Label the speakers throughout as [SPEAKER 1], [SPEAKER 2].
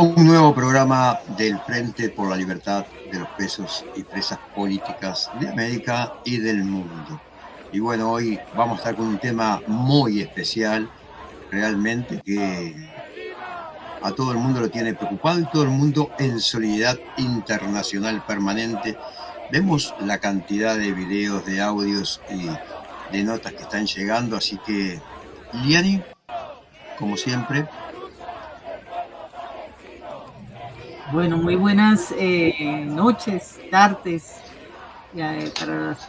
[SPEAKER 1] Un nuevo programa del Frente por la Libertad de los Presos y Presas Políticas de América y del mundo. Y bueno, hoy vamos a estar con un tema muy especial, realmente, que a todo el mundo lo tiene preocupado y todo el mundo en solidaridad internacional permanente. Vemos la cantidad de videos, de audios y de notas que están llegando, así que, Liliani, como siempre.
[SPEAKER 2] Bueno, muy buenas noches, tardes para las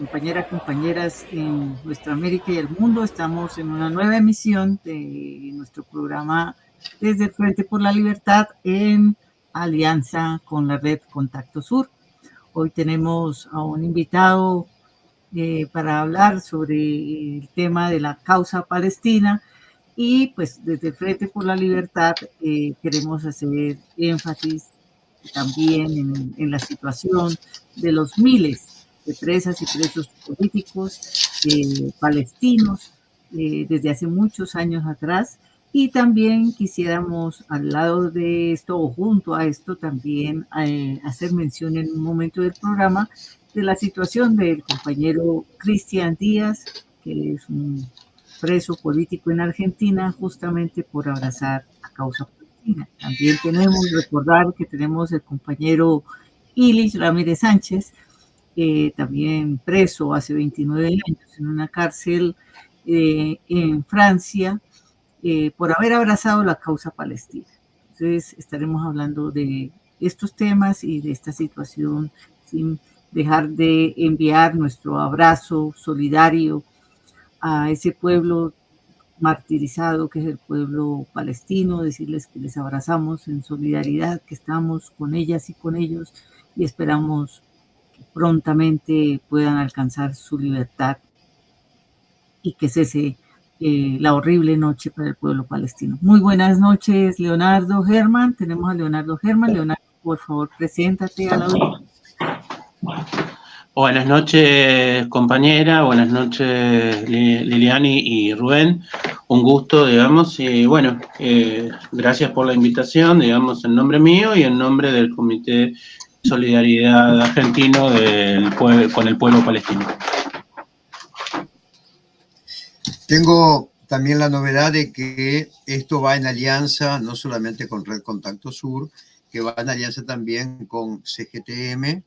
[SPEAKER 2] compañeras en nuestra América y el mundo. Estamos en una nueva emisión de nuestro programa Desde el Frente por la Libertad en alianza con la red Contacto Sur. Hoy tenemos a un invitado para hablar sobre el tema de la causa palestina. Y pues desde el Frente por la Libertad queremos hacer énfasis también en la situación de los miles de presas y presos políticos palestinos desde hace muchos años atrás. Y también quisiéramos, al lado de esto o junto a esto, también hacer mención en un momento del programa de la situación del compañero Cristian Díaz, que es un preso político en Argentina justamente por abrazar la causa palestina. También tenemos que recordar que tenemos el compañero Ilich Ramírez Sánchez, también preso hace 29 años en una cárcel en Francia por haber abrazado la causa palestina. Entonces estaremos hablando de estos temas y de esta situación sin dejar de enviar nuestro abrazo solidario a ese pueblo martirizado que es el pueblo palestino, decirles que les abrazamos en solidaridad, que estamos con ellas y con ellos y esperamos que prontamente puedan alcanzar su libertad y que cese la horrible noche para el pueblo palestino. Muy buenas noches, Leonardo Germán. Tenemos a Leonardo Germán. Leonardo, por favor, preséntate a la audiencia.
[SPEAKER 3] Buenas noches, compañera, buenas noches, Liliani y Rubén. Un gusto, digamos, y bueno, gracias por la invitación, digamos, en nombre mío y en nombre del Comité de Solidaridad Argentino con el pueblo palestino.
[SPEAKER 1] Tengo también la novedad de que esto va en alianza no solamente con Red Contacto Sur, que va en alianza también con CGTM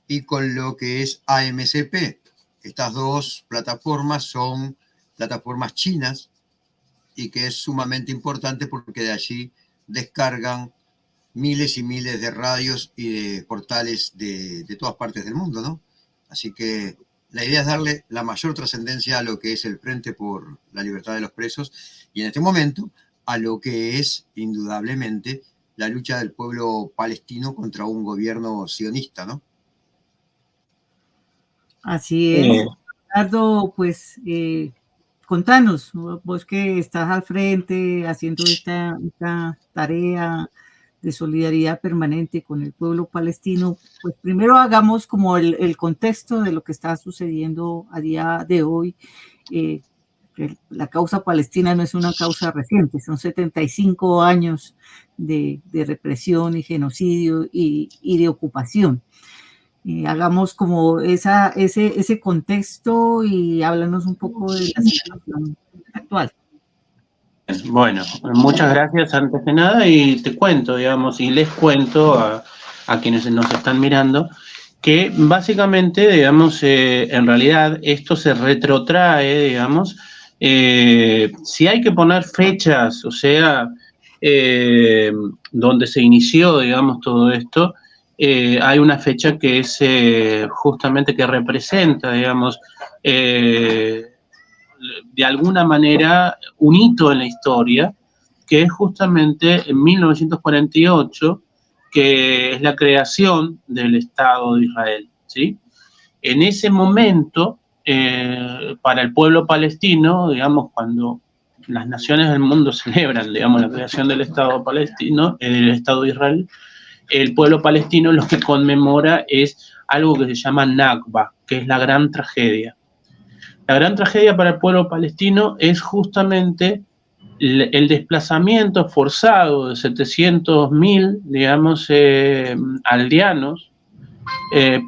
[SPEAKER 1] y con lo que es AMCP. Estas dos plataformas son plataformas chinas y que es sumamente importante porque de allí descargan miles y miles de radios y de portales de todas partes del mundo, ¿no? Así que la idea es darle la mayor trascendencia a lo que es el Frente por la Libertad de los Presos y en este momento a lo que es indudablemente la lucha del pueblo palestino contra un gobierno sionista, ¿no?
[SPEAKER 2] Así es. Leonardo, pues contanos, vos que estás al frente haciendo esta tarea de solidaridad permanente con el pueblo palestino, pues primero hagamos como el contexto de lo que está sucediendo a día de hoy. La causa palestina no es una causa reciente, son 75 años de represión y genocidio y de ocupación. Hagamos como ese contexto y háblanos un poco de la situación actual.
[SPEAKER 3] Bueno, muchas gracias antes que nada y te cuento, digamos, y les cuento a quienes nos están mirando que básicamente, digamos, en realidad esto se retrotrae, digamos, si hay que poner fechas, o sea, donde se inició, digamos, todo esto, hay una fecha que es justamente que representa, digamos, de alguna manera un hito en la historia, que es justamente en 1948, que es la creación del Estado de Israel, ¿sí? En ese momento, para el pueblo palestino, digamos, cuando las naciones del mundo celebran, digamos, la creación del Estado palestino, el Estado de Israel, el pueblo palestino lo que conmemora es algo que se llama Nakba, que es la gran tragedia. La gran tragedia para el pueblo palestino es justamente el desplazamiento forzado de 700.000, digamos, aldeanos,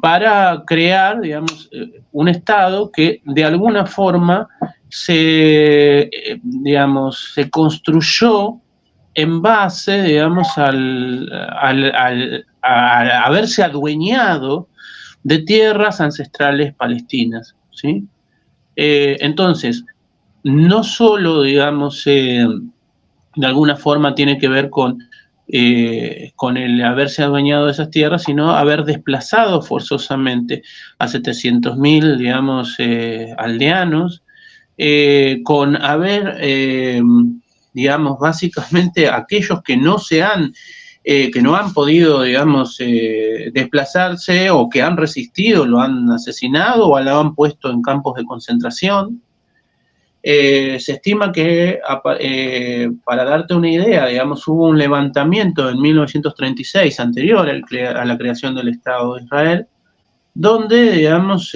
[SPEAKER 3] para crear, digamos, un Estado que de alguna forma digamos, se construyó en base, digamos, a haberse adueñado de tierras ancestrales palestinas, ¿sí? Entonces, no solo, digamos, de alguna forma tiene que ver con el haberse adueñado de esas tierras, sino haber desplazado forzosamente a 700.000, digamos, aldeanos, con haber, digamos, básicamente aquellos que no han podido, digamos, desplazarse o que han resistido, lo han asesinado o lo han puesto en campos de concentración. Se estima que, para darte una idea, digamos, hubo un levantamiento en 1936, anterior a la creación del Estado de Israel, donde, digamos,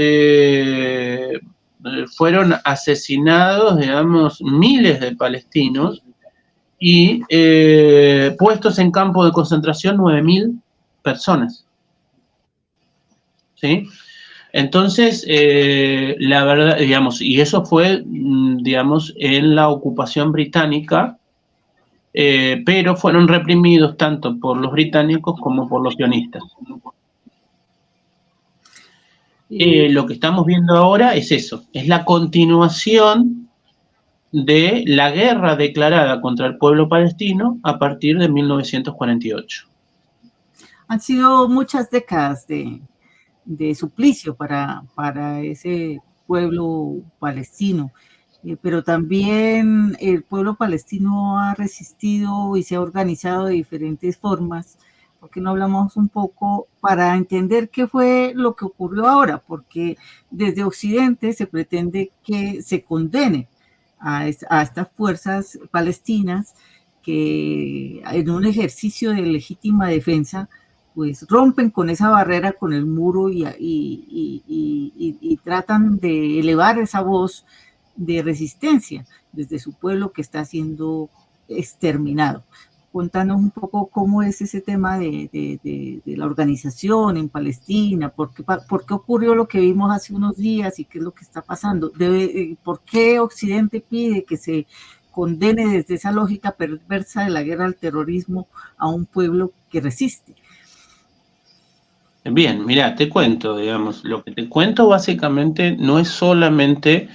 [SPEAKER 3] fueron asesinados, digamos, miles de palestinos y puestos en campos de concentración 9.000 personas. ¿Sí? Entonces, la verdad, digamos, y eso fue, digamos, en la ocupación británica, pero fueron reprimidos tanto por los británicos como por los sionistas. Lo que estamos viendo ahora es eso, es la continuación de la guerra declarada contra el pueblo palestino a partir de 1948.
[SPEAKER 2] Han sido muchas décadas de suplicio para ese pueblo palestino, pero también el pueblo palestino ha resistido y se ha organizado de diferentes formas. ¿Por qué no hablamos un poco para entender qué fue lo que ocurrió ahora? Porque desde Occidente se pretende que se condene a estas fuerzas palestinas que en un ejercicio de legítima defensa pues rompen con esa barrera, con el muro y tratan de elevar esa voz de resistencia desde su pueblo que está siendo exterminado. Contanos un poco cómo es ese tema de la organización en Palestina, por qué ocurrió lo que vimos hace unos días y qué es lo que está pasando, por qué Occidente pide que se condene desde esa lógica perversa de la guerra al terrorismo a un pueblo que resiste.
[SPEAKER 3] Bien, mira, te cuento, digamos, lo que te cuento básicamente no es solamente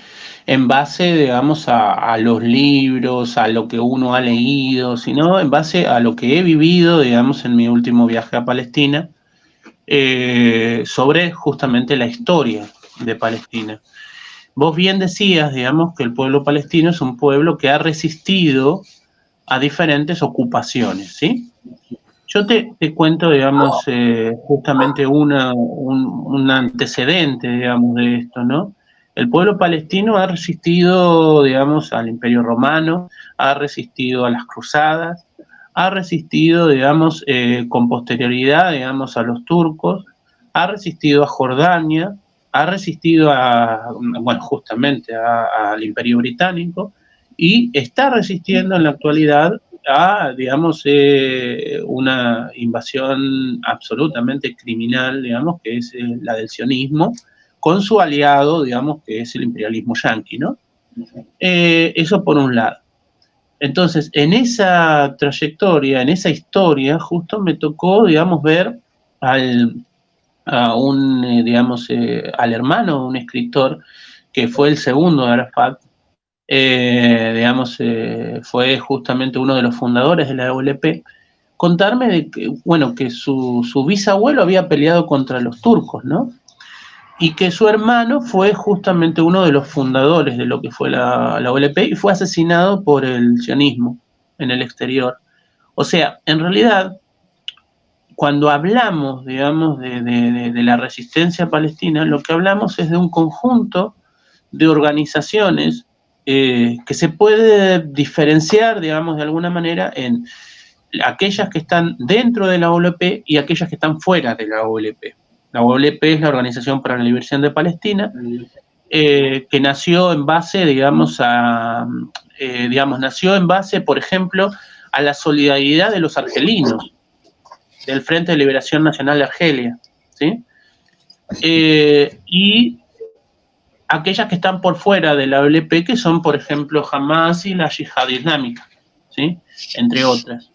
[SPEAKER 3] en base, digamos, a los libros, a lo que uno ha leído, sino en base a lo que he vivido, digamos, en mi último viaje a Palestina, sobre justamente la historia de Palestina. Vos bien decías, digamos, que el pueblo palestino es un pueblo que ha resistido a diferentes ocupaciones, ¿sí? Yo te cuento, digamos, justamente un antecedente, digamos, de esto, ¿no? El pueblo palestino ha resistido, digamos, al Imperio Romano, ha resistido a las cruzadas, ha resistido, digamos, con posterioridad, digamos, a los turcos, ha resistido a Jordania, ha resistido justamente al Imperio Británico y está resistiendo en la actualidad a, digamos, una invasión absolutamente criminal, digamos, que es la del sionismo, con su aliado, digamos, que es el imperialismo yanqui, ¿no? Eso por un lado. Entonces, en esa trayectoria, en esa historia, justo me tocó, digamos, ver al hermano de un escritor que fue el segundo de Arafat, fue justamente uno de los fundadores de la OLP, contarme de que, bueno, que su bisabuelo había peleado contra los turcos, ¿no? Y que su hermano fue justamente uno de los fundadores de lo que fue la OLP y fue asesinado por el sionismo en el exterior. O sea, en realidad, cuando hablamos, digamos, de la resistencia palestina, lo que hablamos es de un conjunto de organizaciones que se puede diferenciar, digamos, de alguna manera en aquellas que están dentro de la OLP y aquellas que están fuera de la OLP. La OLP es la Organización para la Liberación de Palestina, que nació en base, digamos, digamos, nació en base, por ejemplo, a la solidaridad de los argelinos, del Frente de Liberación Nacional de Argelia, ¿sí? Y aquellas que están por fuera de la OLP, que son, por ejemplo, Hamas y la Yihad Islámica, ¿sí? Entre otras.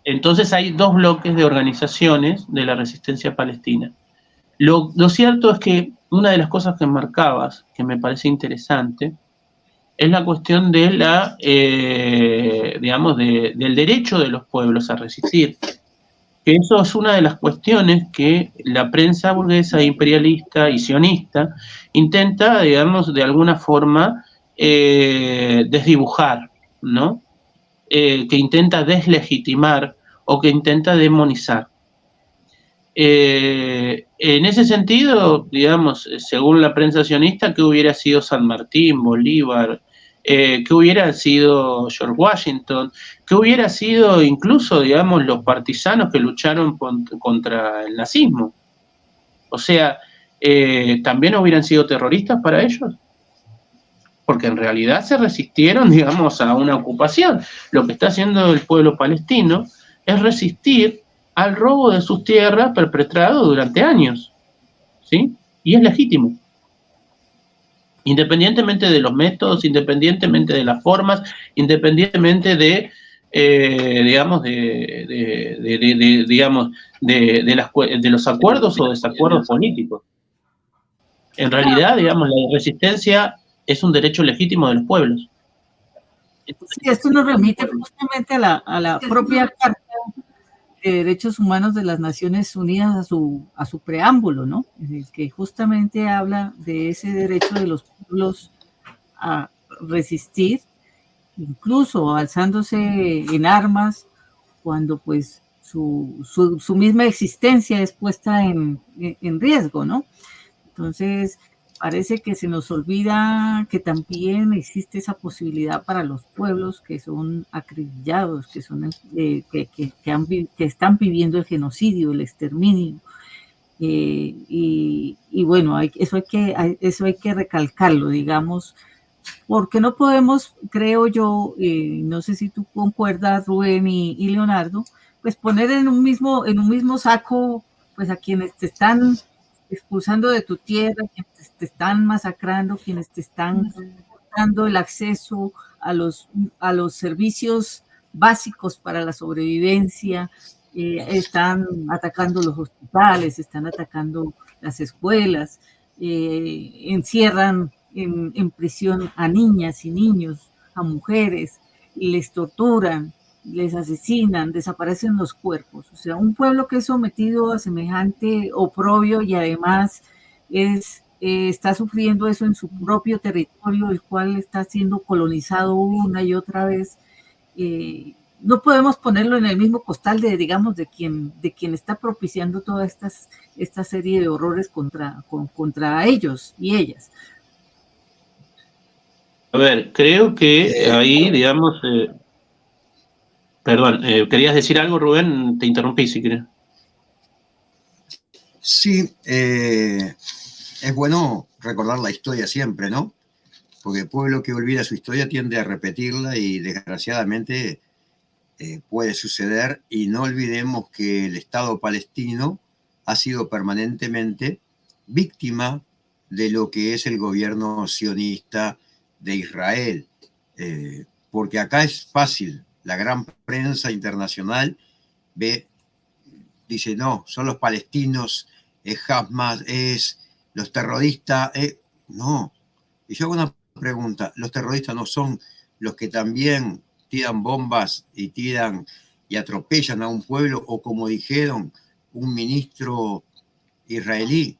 [SPEAKER 3] Entonces hay dos bloques de organizaciones de la resistencia palestina. Lo cierto es que una de las cosas que marcabas, que me parece interesante, es la cuestión de la, digamos, del derecho de los pueblos a resistir. Que eso es una de las cuestiones que la prensa burguesa, imperialista y sionista intenta, digamos, de alguna forma desdibujar, ¿no? Que intenta deslegitimar o que intenta demonizar. En ese sentido, digamos, según la prensa sionista, ¿qué hubiera sido San Martín, Bolívar? ¿Qué hubiera sido George Washington? ¿Qué hubiera sido incluso, digamos, los partisanos que lucharon contra el nazismo? O sea, ¿también hubieran sido terroristas para ellos? Porque en realidad se resistieron, digamos, a una ocupación. Lo que está haciendo el pueblo palestino es resistir al robo de sus tierras perpetrado durante años, ¿sí? Y es legítimo. Independientemente de los métodos, independientemente de las formas, independientemente de, digamos, de los acuerdos o desacuerdos políticos. En realidad, digamos, la resistencia es un derecho legítimo de los pueblos.
[SPEAKER 2] Sí, esto nos remite justamente a la propia Carta de Derechos Humanos de las Naciones Unidas, a su preámbulo, ¿no? Que justamente habla de ese derecho de los pueblos a resistir, incluso alzándose en armas, cuando pues su misma existencia es puesta en riesgo, ¿no? Entonces, parece que se nos olvida que también existe esa posibilidad para los pueblos que son acribillados, que están viviendo el genocidio, el exterminio. Y bueno, eso hay que recalcarlo, digamos, porque no podemos, creo yo, no sé si tú concuerdas, Rubén y Leonardo, pues poner en un mismo saco pues a quienes te están expulsando de tu tierra, quienes te están masacrando, quienes te están dando el acceso a los servicios básicos para la sobrevivencia, están atacando los hospitales, están atacando las escuelas, encierran en prisión a niñas y niños, a mujeres, y les torturan, les asesinan, desaparecen los cuerpos. O sea, un pueblo que es sometido a semejante oprobio y además está sufriendo eso en su propio territorio, el cual está siendo colonizado una y otra vez. No podemos ponerlo en el mismo costal de quien está propiciando toda esta serie de horrores contra ellos y ellas.
[SPEAKER 3] A ver, creo que ahí, digamos, perdón, ¿querías decir algo, Rubén? Te interrumpí, si querés.
[SPEAKER 1] Sí, es bueno recordar la historia siempre, ¿no? Porque el pueblo que olvida su historia tiende a repetirla y desgraciadamente puede suceder. Y no olvidemos que el Estado palestino ha sido permanentemente víctima de lo que es el gobierno sionista de Israel. Porque acá es fácil, la gran prensa internacional dice, no, son los palestinos, es Hamas, es los terroristas, no. Y yo hago una pregunta, ¿los terroristas no son los que también tiran bombas y tiran y atropellan a un pueblo, o como dijeron un ministro israelí,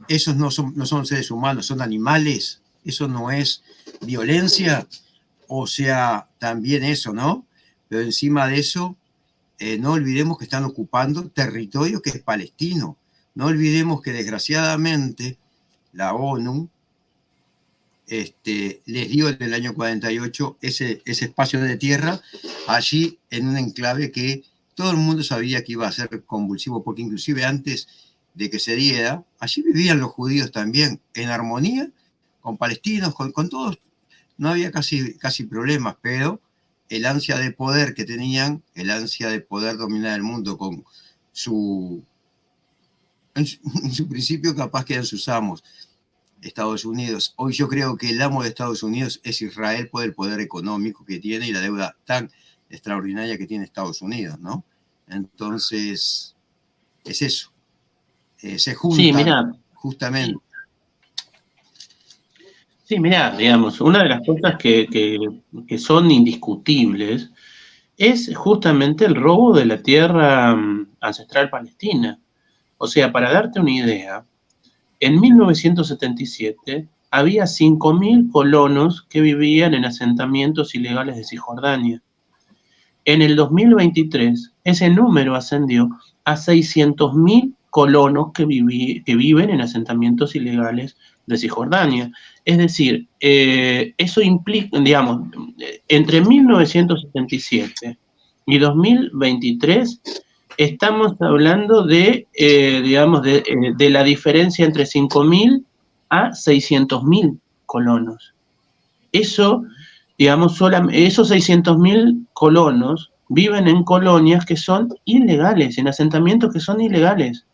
[SPEAKER 1] esos no son seres humanos, son animales? ¿Eso no es violencia? O sea, también eso, ¿no? Pero encima de eso, no olvidemos que están ocupando territorio que es palestino. No olvidemos que desgraciadamente la ONU les dio en el año 48 ese espacio de tierra allí en un enclave que todo el mundo sabía que iba a ser convulsivo, porque inclusive antes de que se diera, allí vivían los judíos también en armonía con palestinos, con todos no había casi problemas, pero el ansia de poder que tenían, el ansia de poder dominar el mundo con en su principio capaz que eran sus amos, Estados Unidos. Hoy yo creo que el amo de Estados Unidos es Israel por el poder económico que tiene y la deuda tan extraordinaria que tiene Estados Unidos, ¿no? Entonces, es eso. Se juntan,
[SPEAKER 3] Sí, mira,
[SPEAKER 1] justamente.
[SPEAKER 3] sí, mira, digamos, una de las cosas que son indiscutibles es justamente el robo de la tierra ancestral palestina. O sea, para darte una idea, en 1977 había 5.000 colonos que vivían en asentamientos ilegales de Cisjordania. En el 2023, ese número ascendió a 600.000 colonos que viven en asentamientos ilegales de Cisjordania. Es decir, eso implica, digamos, entre 1977 y 2023, estamos hablando de, digamos, de la diferencia entre 5.000 a 600.000 colonos. Eso, digamos, esos 600.000 colonos viven en colonias que son ilegales, en asentamientos que son ilegales,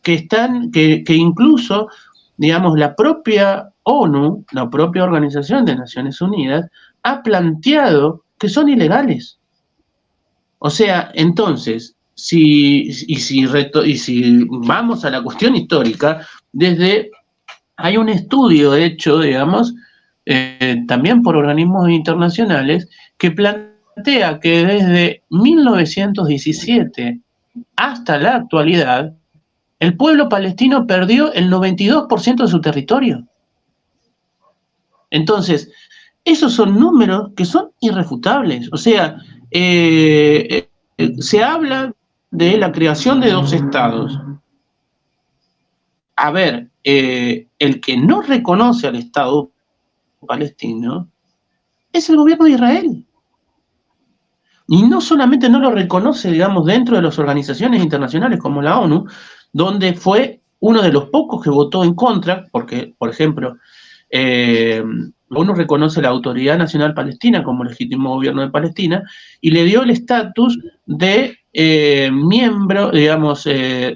[SPEAKER 3] que incluso, digamos, la propia ONU, la propia Organización de Naciones Unidas, ha planteado que son ilegales. O sea, entonces, si vamos a la cuestión histórica, hay un estudio hecho, digamos, también por organismos internacionales, que plantea que desde 1917 hasta la actualidad, el pueblo palestino perdió el 92% de su territorio. Entonces, esos son números que son irrefutables. O sea, se habla de la creación de 2 estados. A ver, el que no reconoce al Estado palestino es el gobierno de Israel. Y no solamente no lo reconoce, digamos, dentro de las organizaciones internacionales como la ONU, donde fue uno de los pocos que votó en contra, porque, por ejemplo, la ONU reconoce la Autoridad Nacional Palestina como legítimo gobierno de Palestina y le dio el estatus de miembro, digamos, de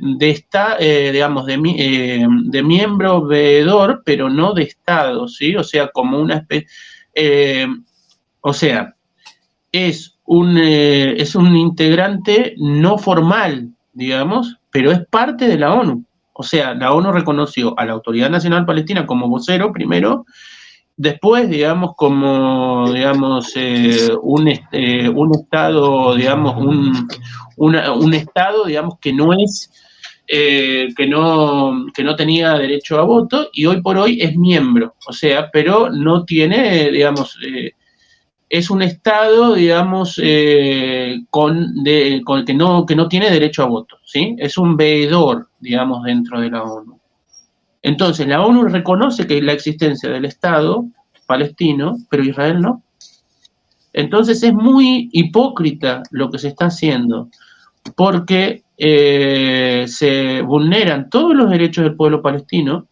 [SPEAKER 3] miembro veedor, pero no de Estado, ¿sí? O sea, como una especie, o sea, es un integrante no formal, digamos, pero es parte de la ONU. O sea, la ONU reconoció a la Autoridad Nacional Palestina como vocero primero, después, digamos, como, digamos, un Estado, digamos, un Estado, digamos, que no es, que no tenía derecho a voto, y hoy por hoy es miembro, o sea, pero no tiene, digamos, es un Estado, digamos, que no tiene derecho a voto, ¿sí? Es un veedor, digamos, dentro de la ONU. Entonces, la ONU reconoce que la existencia del Estado palestino, pero Israel no. Entonces, es muy hipócrita lo que se está haciendo, porque se vulneran todos los derechos del pueblo palestino.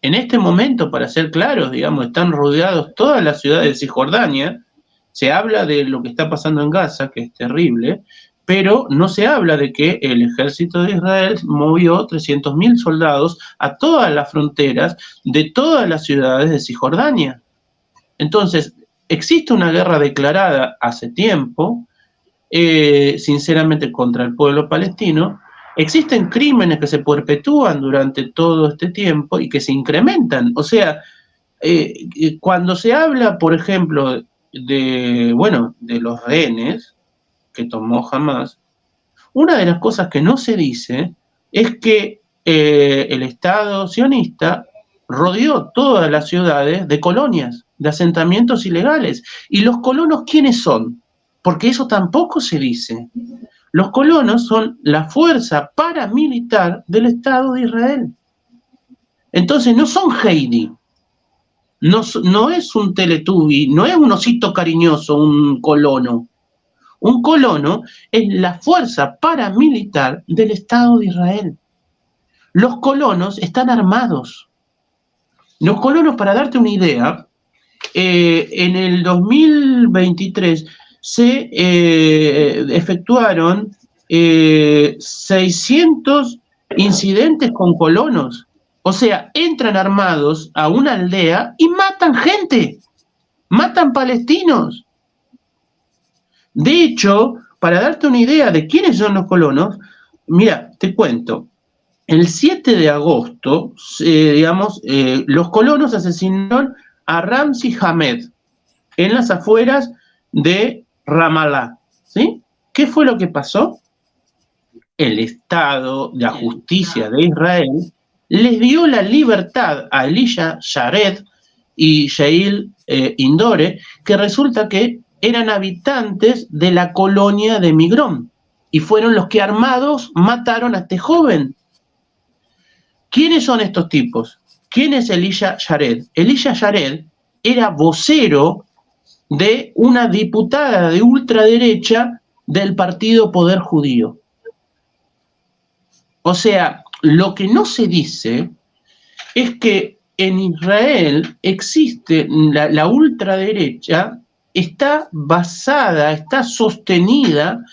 [SPEAKER 3] En este momento, para ser claros, digamos, están rodeados todas las ciudades de Cisjordania. Se habla de lo que está pasando en Gaza, que es terrible, pero no se habla de que el ejército de Israel movió 300.000 soldados a todas las fronteras de todas las ciudades de Cisjordania. Entonces, existe una guerra declarada hace tiempo, sinceramente, contra el pueblo palestino. Existen crímenes que se perpetúan durante todo este tiempo y que se incrementan. O sea, cuando se habla, por ejemplo, de los rehenes que tomó Hamás, una de las cosas que no se dice es que el Estado sionista rodeó todas las ciudades de colonias, de asentamientos ilegales. ¿Y los colonos quiénes son? Porque eso tampoco se dice. Los colonos son la fuerza paramilitar del Estado de Israel. Entonces no son Heidi, no es un Teletubby, no es un osito cariñoso, un colono. Un colono es la fuerza paramilitar del Estado de Israel. Los colonos están armados. Los colonos, para darte una idea, en el 2023 se efectuaron 600 incidentes con colonos. O sea, entran armados a una aldea y matan gente, matan palestinos. De hecho, para darte una idea de quiénes son los colonos, mira, te cuento. El 7 de agosto, los colonos asesinaron a Ramzi Hamed en las afueras de Ramallah, ¿sí? ¿Qué fue lo que pasó? El Estado, la justicia de Israel, les dio la libertad a Elisha Jared y Yael Indore, que resulta que eran habitantes de la colonia de Migrón, y fueron los que armados mataron a este joven. ¿Quiénes son estos tipos? ¿Quién es Elisha Jared? Elisha Jared era vocero de una diputada de ultraderecha del partido Poder Judío. O sea, lo que no se dice es que en Israel existe la ultraderecha, está basada, está sostenida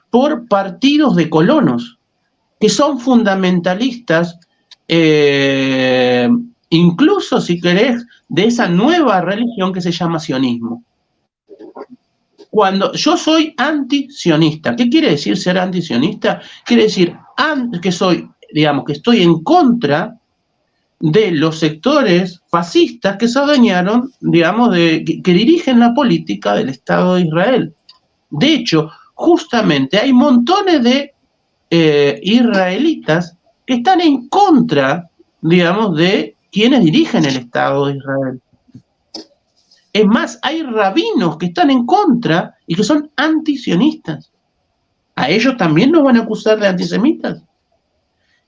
[SPEAKER 3] por partidos de colonos, que son fundamentalistas, incluso si querés, de esa nueva religión que se llama sionismo. Cuando yo soy antisionista, ¿qué quiere decir ser antisionista? Quiere decir que soy, digamos, que estoy en contra de los sectores fascistas que se adueñaron, digamos, que dirigen la política del Estado de Israel. De hecho, justamente hay montones de israelitas que están en contra, digamos, de quienes dirigen el Estado de Israel. Es más, hay rabinos que están en contra y que son antisionistas. ¿A ellos también nos van a acusar de antisemitas?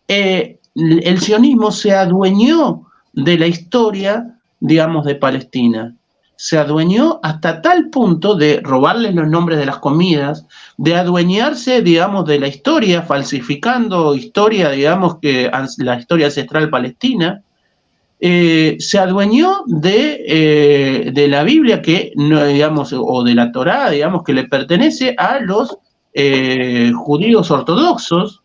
[SPEAKER 3] El sionismo se adueñó de la historia, digamos, de Palestina. Se adueñó hasta tal punto de robarles los nombres de las comidas, de adueñarse, digamos, de la historia, falsificando historia, digamos, que la historia ancestral palestina. Se adueñó de la Biblia, que, digamos, o de la Torá, digamos, que le pertenece a los judíos ortodoxos.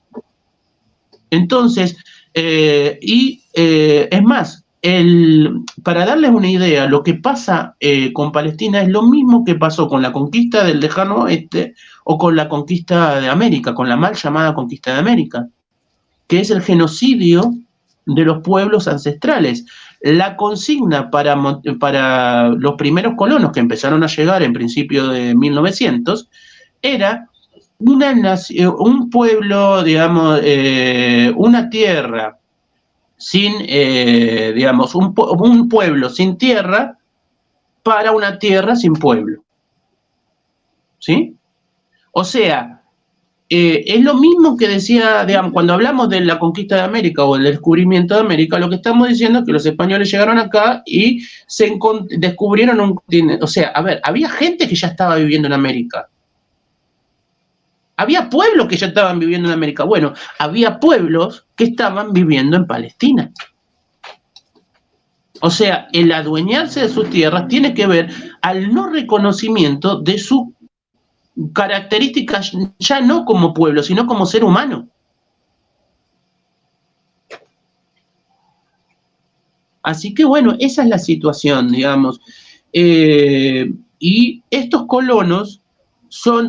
[SPEAKER 3] Entonces, es más, para darles una idea, lo que pasa con Palestina es lo mismo que pasó con la conquista del lejano oeste o con la conquista de América, con la mal llamada conquista de América, que es el genocidio de los pueblos ancestrales. La consigna para los primeros colonos que empezaron a llegar en principio de 1900 era un pueblo, digamos, una tierra sin, digamos, un pueblo sin tierra para una tierra sin pueblo. ¿Sí? O sea, es lo mismo que decía, digamos, cuando hablamos de la conquista de América o el descubrimiento de América, lo que estamos diciendo es que los españoles llegaron acá y descubrieron un continente. O sea, a ver, había gente que ya estaba viviendo en América. Había pueblos que ya estaban viviendo en América. Bueno, había pueblos que estaban viviendo en Palestina. O sea, el adueñarse de sus tierras tiene que ver al no reconocimiento de su características, ya no como pueblo, sino como ser humano. Así que bueno, esa es la situación, digamos. Y estos colonos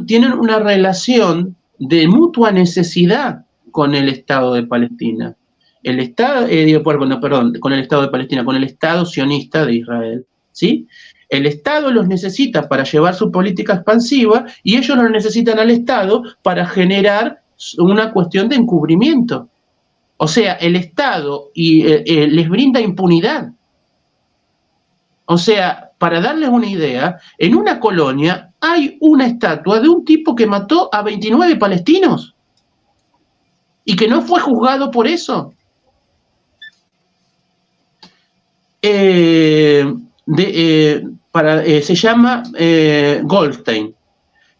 [SPEAKER 3] tienen una relación de mutua necesidad con el Estado de Palestina. El Estado, con el Estado de Palestina, con el Estado sionista de Israel, ¿sí? El Estado los necesita para llevar su política expansiva y ellos los necesitan al Estado para generar una cuestión de encubrimiento. O sea, el Estado les brinda impunidad. O sea, para darles una idea, en una colonia hay una estatua de un tipo que mató a 29 palestinos y que no fue juzgado por eso. Se llama Goldstein,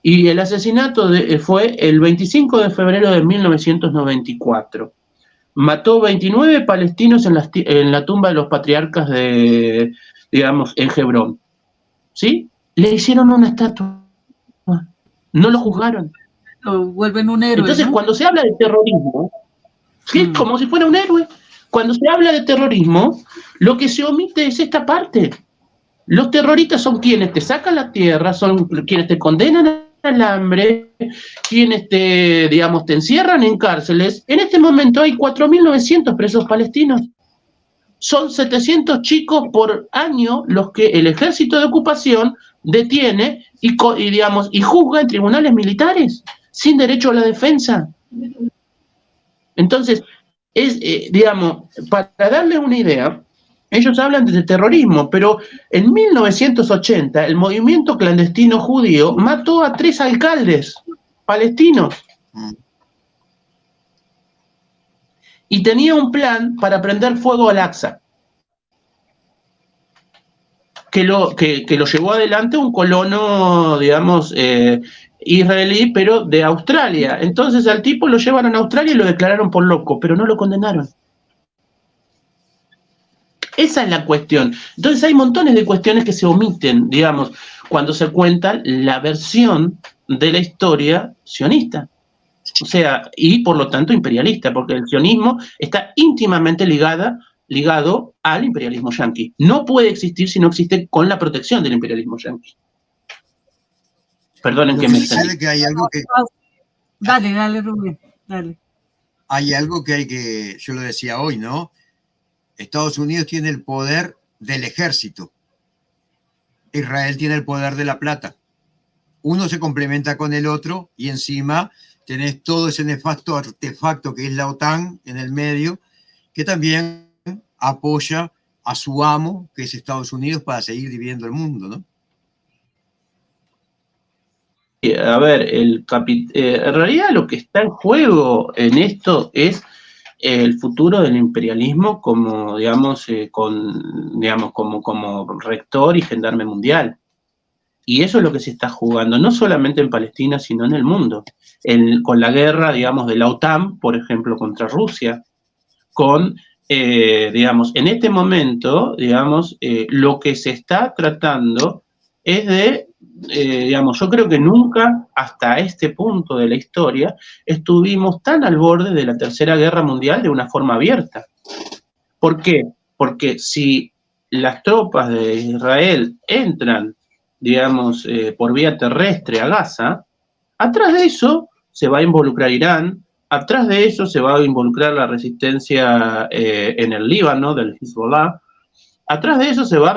[SPEAKER 3] y el asesinato fue el 25 de febrero de 1994. Mató 29 palestinos en la tumba de los patriarcas digamos, en Hebrón. ¿sí? Le hicieron una estatua, no lo juzgaron.
[SPEAKER 2] Lo vuelven un héroe,
[SPEAKER 3] Entonces,
[SPEAKER 2] ¿no?
[SPEAKER 3] cuando se habla de terrorismo, es como si fuera un héroe. Cuando se habla de terrorismo, lo que se omite es esta parte. Los terroristas son quienes te sacan la tierra, son quienes te condenan al hambre, quienes te, digamos, te encierran en cárceles. En este momento hay 4.900 presos palestinos. Son 700 chicos por año los que el ejército de ocupación detiene digamos, y juzga en tribunales militares, sin derecho a la defensa. Entonces, digamos, para darle una idea, ellos hablan de terrorismo, pero en 1980 el movimiento clandestino judío mató a 3 alcaldes palestinos. Y tenía un plan para prender fuego al Aqsa, que lo llevó adelante un colono, digamos, israelí, pero de Australia. Entonces al tipo lo llevaron a Australia y lo declararon por loco, pero no lo condenaron. Esa es la cuestión. Entonces hay montones de cuestiones que se omiten, digamos, cuando se cuenta la versión de la historia sionista. O sea, y por lo tanto imperialista, porque el sionismo está íntimamente ligado al imperialismo yanqui. No puede existir si no existe con la protección del imperialismo yanqui. Perdonen que me extendí.
[SPEAKER 1] Que hay algo que...
[SPEAKER 2] Dale, Rubén, dale.
[SPEAKER 1] Hay algo que hay que, yo lo decía hoy, ¿no? Estados Unidos tiene el poder del ejército. Israel tiene el poder de la plata. Uno se complementa con el otro y encima tenés todo ese nefasto artefacto que es la OTAN en el medio, que también apoya a su amo, que es Estados Unidos, para seguir dividiendo el mundo, ¿no?
[SPEAKER 3] A ver, en realidad lo que está en juego en esto es el futuro del imperialismo como, digamos, como rector y gendarme mundial. Y eso es lo que se está jugando, no solamente en Palestina, sino en el mundo. Con la guerra, digamos, de la OTAN, por ejemplo, contra Rusia, digamos, en este momento, digamos, lo que se está tratando es de, digamos, yo creo que nunca hasta este punto de la historia estuvimos tan al borde de la Tercera Guerra Mundial de una forma abierta. ¿Por qué? Porque si las tropas de Israel entran, digamos, por vía terrestre a Gaza, atrás de eso se va a involucrar Irán, atrás de eso se va a involucrar la resistencia en el Líbano del Hezbollah, atrás de eso se va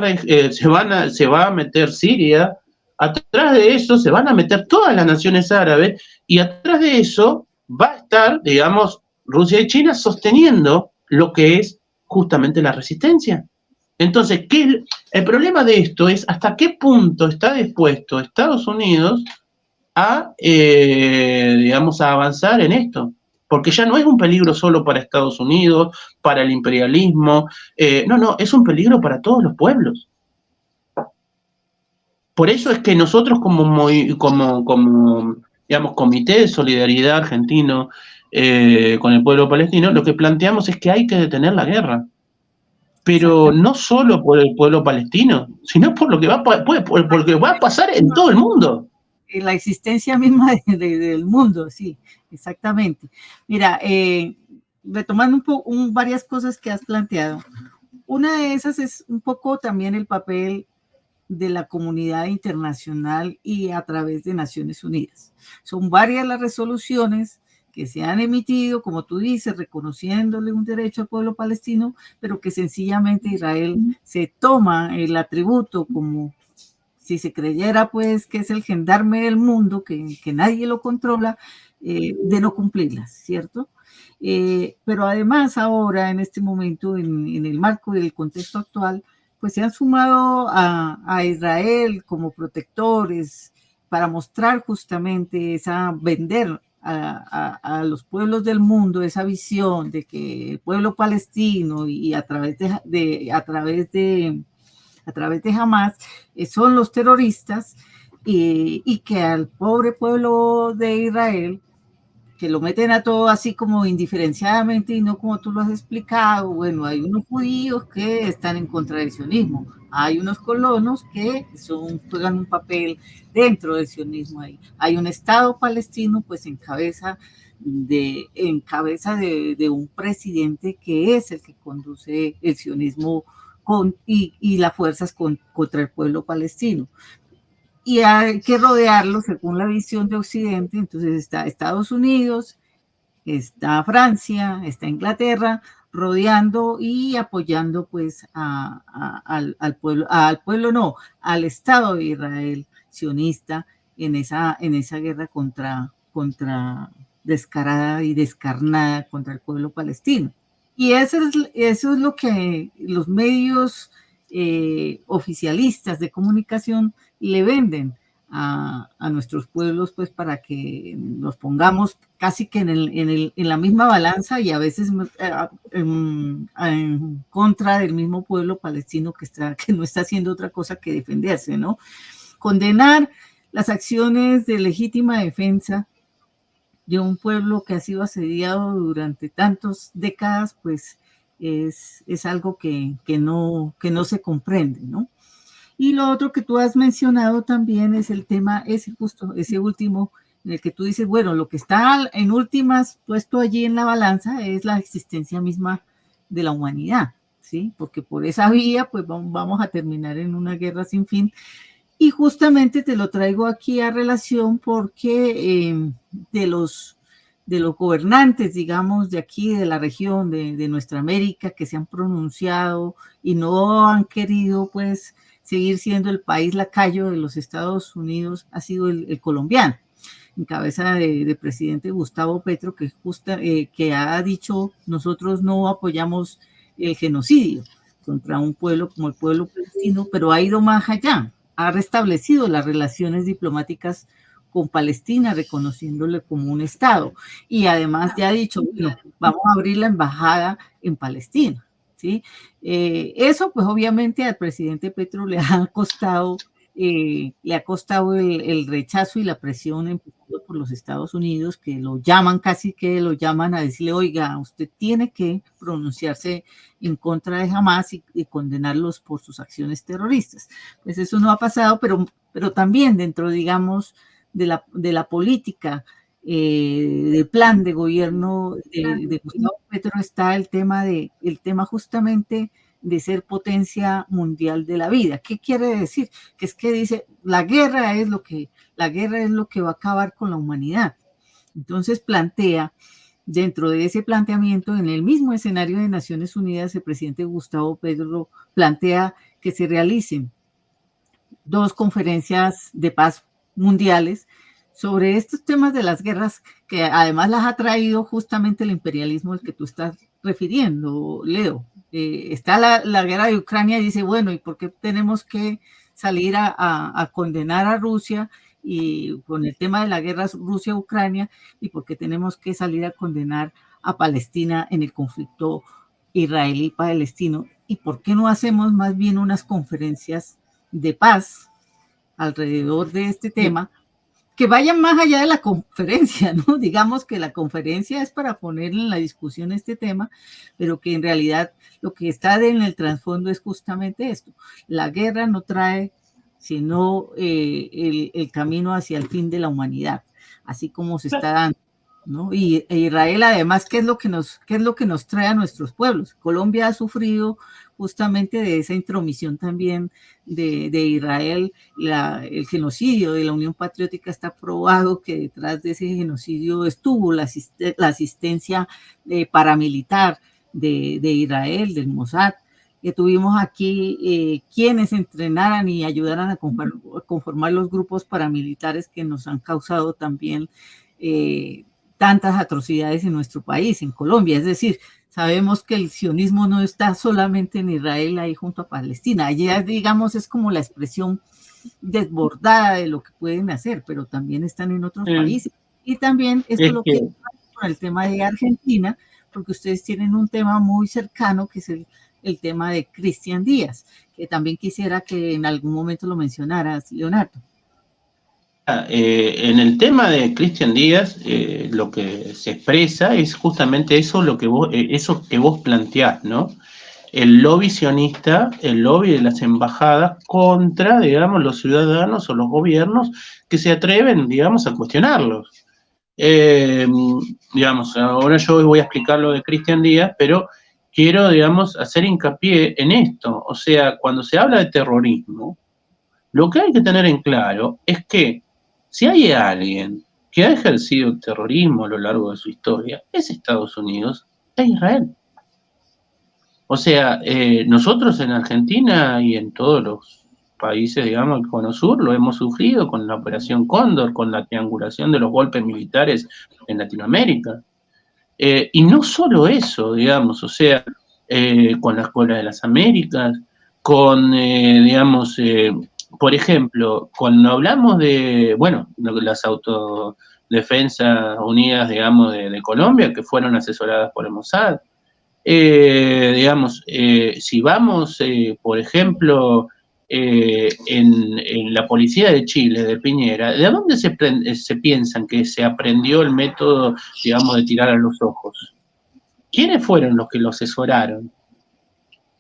[SPEAKER 3] a meter Siria, atrás de eso se van a meter todas las naciones árabes, y atrás de eso va a estar, digamos, Rusia y China sosteniendo lo que es justamente la resistencia. Entonces, el problema de esto es hasta qué punto está dispuesto Estados Unidos a, digamos, a avanzar en esto. Porque ya no es un peligro solo para Estados Unidos, para el imperialismo, no, es un peligro para todos los pueblos. Por eso es que nosotros como digamos, Comité de Solidaridad Argentino con el pueblo palestino, lo que planteamos es que hay que detener la guerra. Pero no solo por el pueblo palestino, sino por lo que va a pasar en todo el mundo.
[SPEAKER 2] La existencia misma del mundo, sí, exactamente. Mira, retomando varias cosas que has planteado, una de esas es un poco también el papel de la comunidad internacional y a través de Naciones Unidas. Son varias las resoluciones que se han emitido, como tú dices, reconociéndole un derecho al pueblo palestino, pero que sencillamente Israel se toma el atributo como si se creyera pues que es el gendarme del mundo, que nadie lo controla, de no cumplirlas, ¿cierto? Pero además ahora, en este momento, en el marco del contexto actual, pues se han sumado a Israel como protectores para mostrar justamente vender a los pueblos del mundo esa visión de que el pueblo palestino y a través de Hamás son los terroristas y que al pobre pueblo de Israel, que lo meten a todo así como indiferenciadamente y no como tú lo has explicado, bueno, hay unos judíos que están en contra del sionismo. hay unos colonos que juegan un papel dentro del sionismo ahí. Hay un Estado palestino, pues en cabeza de un presidente que es el que conduce el sionismo y las fuerzas contra el pueblo palestino. Y hay que rodearlo según la visión de Occidente. Entonces está Estados Unidos, está Francia, está Inglaterra, rodeando y apoyando pues al pueblo no, al Estado de Israel sionista en esa guerra contra descarada y descarnada contra el pueblo palestino. Y eso es lo que los medios oficialistas de comunicación le venden a nuestros pueblos, pues para que nos pongamos casi que en la misma balanza y a veces en contra del mismo pueblo palestino que no está haciendo otra cosa que defenderse, ¿no? Condenar las acciones de legítima defensa de un pueblo que ha sido asediado durante tantas décadas, pues es algo que no se comprende, ¿no? Y lo otro que tú has mencionado también es el tema, ese último, en el que tú dices, bueno, lo que está en últimas puesto allí en la balanza es la existencia misma de la humanidad, ¿sí? Porque por esa vía, pues vamos a terminar en una guerra sin fin. Y justamente te lo traigo aquí a relación porque de los gobernantes, digamos, de aquí, de la región, de nuestra América, que se han pronunciado y no han querido, pues, seguir siendo el país lacayo de los Estados Unidos, ha sido el colombiano, en cabeza de presidente Gustavo Petro, que ha dicho, nosotros no apoyamos el genocidio contra un pueblo como el pueblo palestino, pero ha ido más allá, ha restablecido las relaciones diplomáticas con Palestina, reconociéndole como un Estado, y además ya ha dicho, bueno, vamos a abrir la embajada en Palestina, ¿sí? Eso pues obviamente al presidente Petro le ha costado el rechazo y la presión empujado por los Estados Unidos, que lo llaman a decirle, oiga, usted tiene que pronunciarse en contra de Hamás y condenarlos por sus acciones terroristas. Pues eso no ha pasado, pero también dentro, digamos, de la política, del plan de gobierno de Gustavo Petro está el tema justamente de ser potencia mundial de la vida. ¿Qué quiere decir? Que es que dice, la guerra es lo que va a acabar con la humanidad. Entonces plantea, dentro de ese planteamiento, en el mismo escenario de Naciones Unidas, el presidente Gustavo Petro plantea que se realicen 2 conferencias de paz mundiales sobre estos temas de las guerras, que además las ha traído justamente el imperialismo al que tú estás refiriendo, Leo. Está la guerra de Ucrania y dice, bueno, ¿y por qué tenemos que salir a condenar a Rusia y con el tema de la guerra Rusia-Ucrania, y por qué tenemos que salir a condenar a Palestina en el conflicto israelí-palestino? ¿Y por qué no hacemos más bien unas conferencias de paz alrededor de este tema que vayan más allá de la conferencia, ¿no? Digamos que la conferencia es para poner en la discusión este tema, pero que en realidad lo que está en el trasfondo es justamente esto. La guerra no trae sino el camino hacia el fin de la humanidad, así como se está dando, ¿no? Y Israel, además, ¿qué es lo que nos trae a nuestros pueblos? Colombia ha sufrido justamente de esa intromisión también de Israel. El genocidio de la Unión Patriótica está probado que detrás de ese genocidio estuvo la asistencia paramilitar de Israel, del Mossad, que tuvimos aquí quienes entrenaran y ayudaran a conformar los grupos paramilitares que nos han causado también tantas atrocidades en nuestro país, en Colombia. Es decir, sabemos que el sionismo no está solamente en Israel, ahí junto a Palestina. Allí, digamos, es como la expresión desbordada de lo que pueden hacer, pero también están en otros países. Y también esto lo que con el tema de Argentina, porque ustedes tienen un tema muy cercano, que es el tema de Cristian Díaz, que también quisiera que en algún momento lo mencionaras, Leonardo.
[SPEAKER 3] En el tema de Cristian Díaz, lo que se expresa es justamente eso, eso que vos planteás, ¿no? el lobby sionista, el lobby de las embajadas contra, digamos, los ciudadanos o los gobiernos que se atreven, digamos, a cuestionarlos. Digamos, ahora yo voy a explicar lo de Cristian Díaz, pero quiero, digamos, hacer hincapié en esto. O sea, cuando se habla de terrorismo, lo que hay que tener en claro es que si hay alguien que ha ejercido el terrorismo a lo largo de su historia, es Estados Unidos e Israel. O sea, nosotros en Argentina y en todos los países, digamos, del Cono Sur, lo hemos sufrido con la Operación Cóndor, con la triangulación de los golpes militares en Latinoamérica. Y no solo eso, digamos, o sea, con la Escuela de las Américas, con, digamos, por ejemplo, cuando hablamos de, bueno, las Autodefensas Unidas, digamos, de Colombia, que fueron asesoradas por el Mossad, digamos, si vamos, por ejemplo, en la policía de Chile, de Piñera, ¿de dónde se piensan que se aprendió el método, digamos, de tirar a los ojos? ¿Quiénes fueron los que lo asesoraron?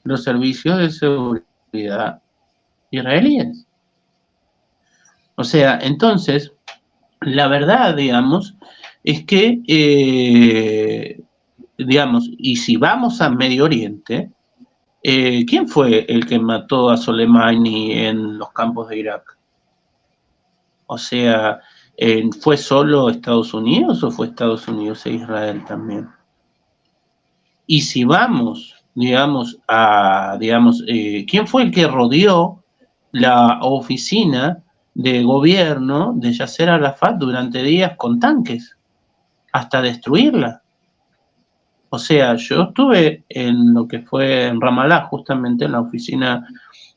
[SPEAKER 3] Los servicios de seguridad israelíes. O sea, entonces, la verdad, digamos, es que, digamos, y si vamos a Medio Oriente, ¿quién fue el que mató a Soleimani en los campos de Irak? O sea, ¿fue solo Estados Unidos o fue Estados Unidos e Israel también? Y si vamos, digamos, ¿quién fue el que rodeó la oficina de gobierno de Yasser Arafat durante días con tanques hasta destruirla? O sea, yo estuve en lo que fue en Ramallah, justamente en la oficina,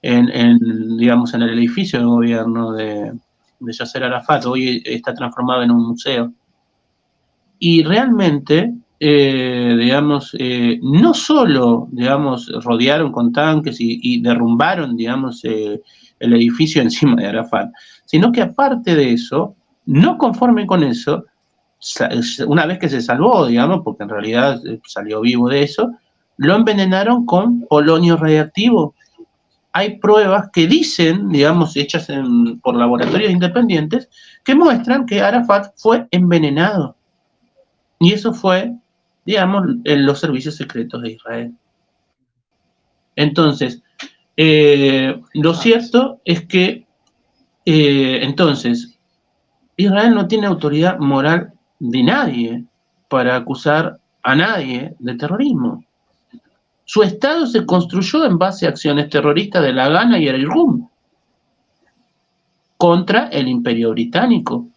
[SPEAKER 3] digamos, en el edificio de gobierno de Yasser Arafat. Hoy está transformado en un museo. Y realmente, digamos, no solo, digamos, rodearon con tanques y derrumbaron, digamos, el edificio encima de Arafat, sino que aparte de eso, no conforme con eso, una vez que se salvó, digamos, porque en realidad salió vivo de eso, lo envenenaron con polonio radiactivo. Hay pruebas que dicen, digamos, hechas por laboratorios independientes, que muestran que Arafat fue envenenado. Y eso fue, digamos, en los servicios secretos de Israel. Entonces, lo cierto es que, entonces, Israel no tiene autoridad moral de nadie para acusar a nadie de terrorismo. Su Estado se construyó en base a acciones terroristas de la Haganah y el Irgun contra el Imperio Británico.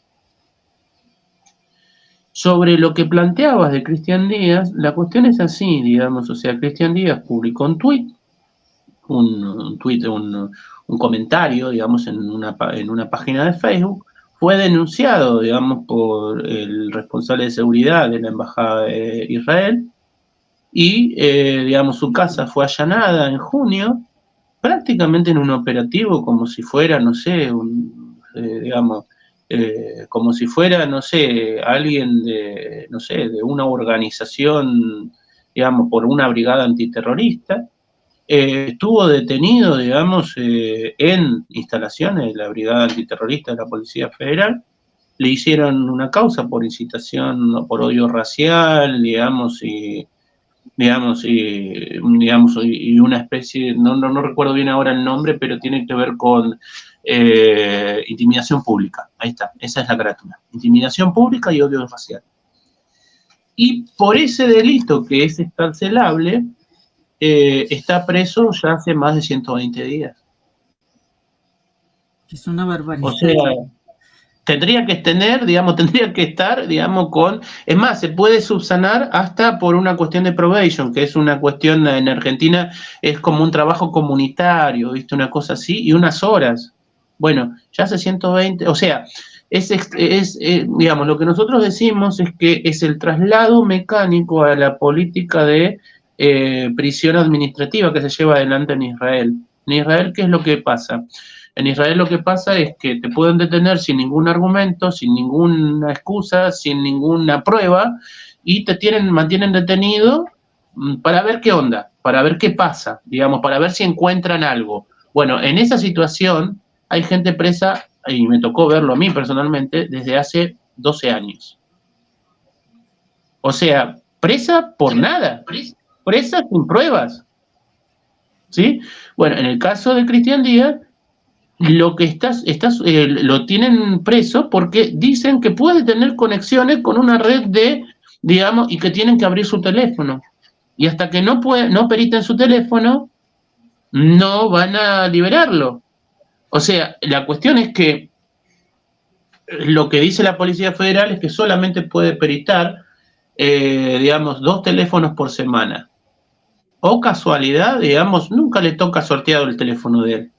[SPEAKER 3] Sobre lo que planteabas de Cristian Díaz, la cuestión es así, digamos, o sea, Cristian Díaz publicó un comentario, digamos, en una página de Facebook, fue denunciado, digamos, por el responsable de seguridad de la Embajada de Israel y, digamos, su casa fue allanada en junio, prácticamente en un operativo como si fuera, no sé, digamos, como si fuera, no sé, alguien de, no sé, de una organización, digamos, por una brigada antiterrorista. Estuvo detenido, digamos, en instalaciones de la Brigada Antiterrorista de la Policía Federal. Le hicieron una causa por incitación, por odio racial, digamos, y una especie, no recuerdo bien ahora el nombre, pero tiene que ver con intimidación pública. Ahí está, esa es la carátula. Intimidación pública y odio racial. Y por ese delito que es escarcelable, está preso ya hace más de 120 días.
[SPEAKER 2] Es una barbaridad.
[SPEAKER 3] O sea, tendría que estar, digamos, con... Es más, se puede subsanar hasta por una cuestión de probation, que es una cuestión en Argentina, es como un trabajo comunitario, ¿viste? Una cosa así, y unas horas. Bueno, ya hace 120, o sea, digamos, lo que nosotros decimos es que es el traslado mecánico a la política de prisión administrativa que se lleva adelante en Israel. En Israel, ¿qué es lo que pasa? En Israel lo que pasa es que te pueden detener sin ningún argumento, sin ninguna excusa, sin ninguna prueba, y te mantienen detenido para ver qué onda. para ver qué pasa, digamos, para ver si encuentran algo. Bueno, en esa situación hay gente presa, y me tocó verlo a mí personalmente, desde hace 12 años. O sea, presa por nada, presa sin pruebas, ¿sí? Bueno, en el caso de Cristian Díaz, lo que lo tienen preso porque dicen que puede tener conexiones con una red de, digamos, y que tienen que abrir su teléfono. Y hasta que no periten su teléfono, no van a liberarlo. O sea, la cuestión es que lo que dice la Policía Federal es que solamente puede peritar, digamos, 2 teléfonos por semana. O casualidad, digamos, nunca le toca sorteado el teléfono de él.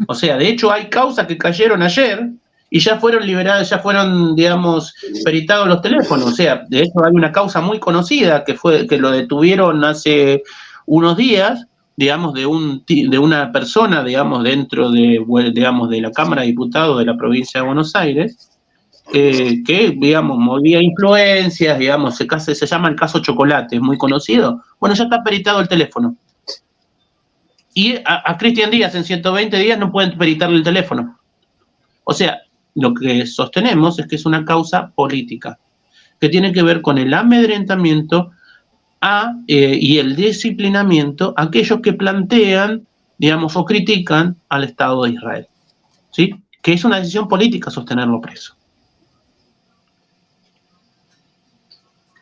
[SPEAKER 3] O sea, de hecho hay causas que cayeron ayer y ya fueron liberadas, ya fueron, digamos, peritados los teléfonos. O sea, de hecho hay una causa muy conocida que lo detuvieron hace unos días, digamos, de una persona, digamos, dentro de, digamos, de la Cámara de Diputados de la provincia de Buenos Aires, que, digamos, movía influencias, digamos, se llama el caso Chocolate, es muy conocido. Bueno, ya está peritado el teléfono. Y a Cristian Díaz en 120 días no pueden peritarle el teléfono. O sea, lo que sostenemos es que es una causa política, que tiene que ver con el amedrentamiento y el disciplinamiento a aquellos que plantean, digamos, o critican al Estado de Israel, ¿sí? Que es una decisión política sostenerlo preso.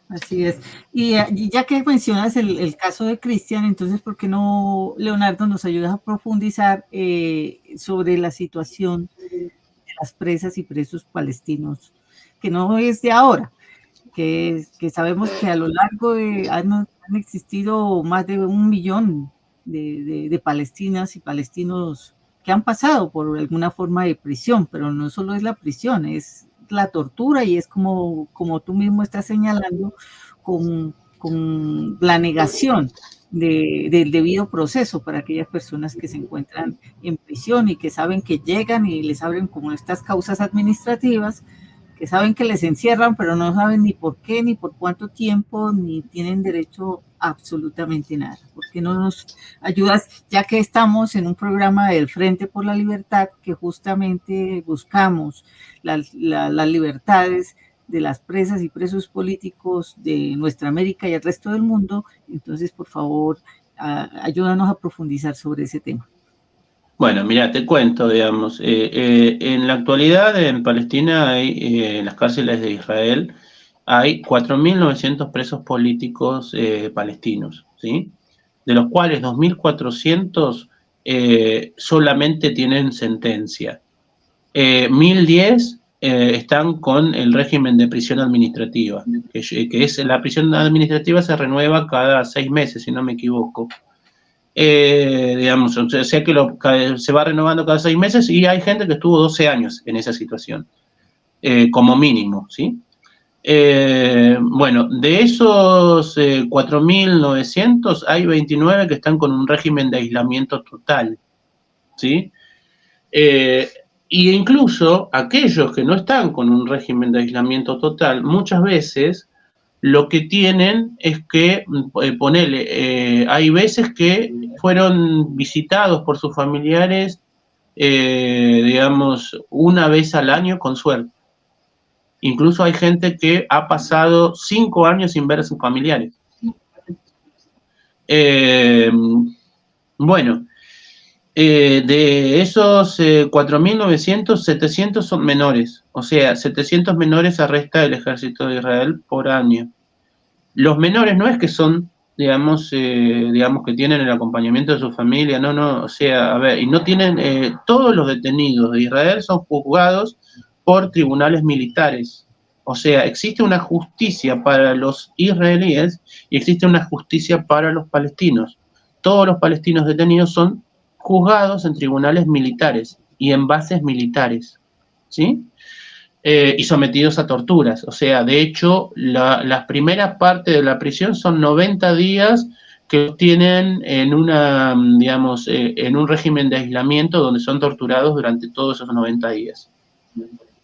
[SPEAKER 2] Así es. Y ya que mencionas el caso de Cristian, entonces, ¿por qué no, Leonardo, nos ayudas a profundizar sobre la situación de las presas y presos palestinos, que no es de ahora, que sabemos que a lo largo han existido más de 1 millón de palestinas y palestinos que han pasado por alguna forma de prisión, pero no solo es la prisión, es la tortura y es como tú mismo estás señalando, con la negación del debido proceso para aquellas personas que se encuentran en prisión y que saben que llegan y les abren como estas causas administrativas, que saben que les encierran, pero no saben ni por qué, ni por cuánto tiempo, ni tienen derecho a absolutamente nada. ¿Por qué no nos ayudas, ya que estamos en un programa del Frente por la Libertad, que justamente buscamos las libertades de las presas y presos políticos de nuestra América y el resto del mundo? Entonces, por favor, ayúdanos a profundizar sobre ese tema.
[SPEAKER 3] Bueno, mira, te cuento, digamos, en la actualidad en Palestina hay, en las cárceles de Israel, hay 4.900 presos políticos palestinos, ¿sí? De los cuales 2.400 solamente tienen sentencia. 1.010 están con el régimen de prisión administrativa, que es la prisión administrativa se renueva cada 6 meses, si no me equivoco. Digamos, o sea que se va renovando cada 6 meses y hay gente que estuvo 12 años en esa situación, como mínimo, ¿sí? Bueno, de esos 4.900 hay 29 que están con un régimen de aislamiento total, ¿sí? Y incluso aquellos que no están con un régimen de aislamiento total, muchas veces lo que tienen es que, hay veces que fueron visitados por sus familiares, digamos, una vez al año con suerte. Incluso hay gente que ha pasado 5 años sin ver a sus familiares. Bueno, de esos 4.900, 700 son menores. O sea, 700 menores arresta el ejército de Israel por año. Los menores no es que son, digamos, que tienen el acompañamiento de su familia, no, o sea, a ver, y no tienen, todos los detenidos de Israel son juzgados por tribunales militares. O sea, existe una justicia para los israelíes y existe una justicia para los palestinos. Todos los palestinos detenidos son juzgados en tribunales militares y en bases militares, ¿sí? Y sometidos a torturas. O sea, de hecho, las primeras partes de la prisión son 90 días que tienen en digamos, en un régimen de aislamiento donde son torturados durante todos esos 90 días.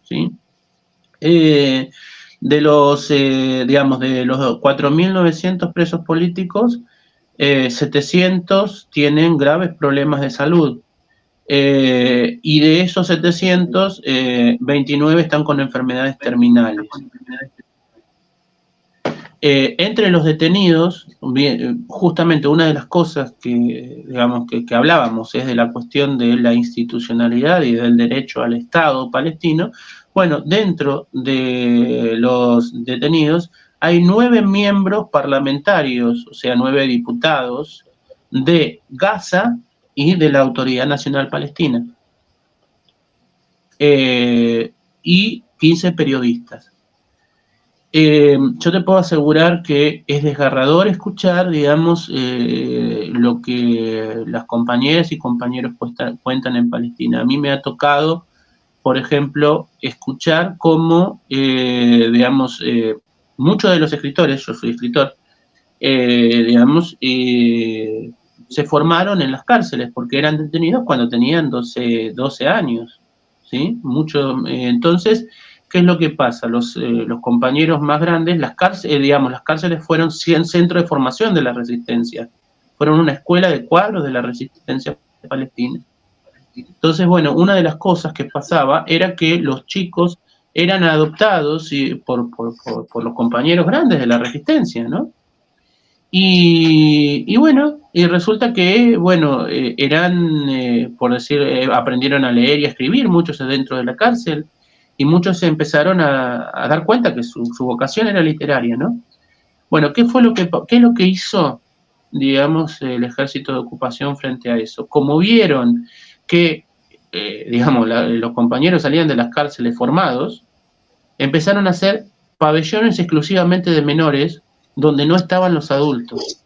[SPEAKER 3] ¿Sí? De los 4.900 presos políticos, 700 tienen graves problemas de salud. Y de esos 700, 29 están con enfermedades terminales. Entre los detenidos, justamente una de las cosas que, digamos, que hablábamos es de la cuestión de la institucionalidad y del derecho al Estado palestino. Bueno, dentro de los detenidos hay 9 miembros parlamentarios, o sea, 9 diputados de Gaza y de la Autoridad Nacional Palestina, y 15 periodistas. Yo te puedo asegurar que es desgarrador escuchar, digamos, lo que las compañeras y compañeros cuentan en Palestina. A mí me ha tocado, por ejemplo, escuchar cómo, digamos, muchos de los escritores, yo soy escritor, digamos, se formaron en las cárceles porque eran detenidos cuando tenían 12 años, ¿sí? Entonces, ¿qué es lo que pasa? Los compañeros más grandes, las cárceles fueron centros de formación de la resistencia, fueron una escuela de cuadros de la resistencia palestina. Entonces, bueno, una de las cosas que pasaba era que los chicos eran adoptados por los compañeros grandes de la resistencia, ¿no? Y bueno, y resulta que, bueno, por decir, aprendieron a leer y a escribir, muchos dentro de la cárcel, y muchos se empezaron a dar cuenta que su vocación era literaria, ¿no? Bueno, ¿qué es lo que hizo, digamos, el ejército de ocupación frente a eso? Como vieron que, digamos, los compañeros salían de las cárceles formados, empezaron a hacer pabellones exclusivamente de menores donde no estaban los adultos.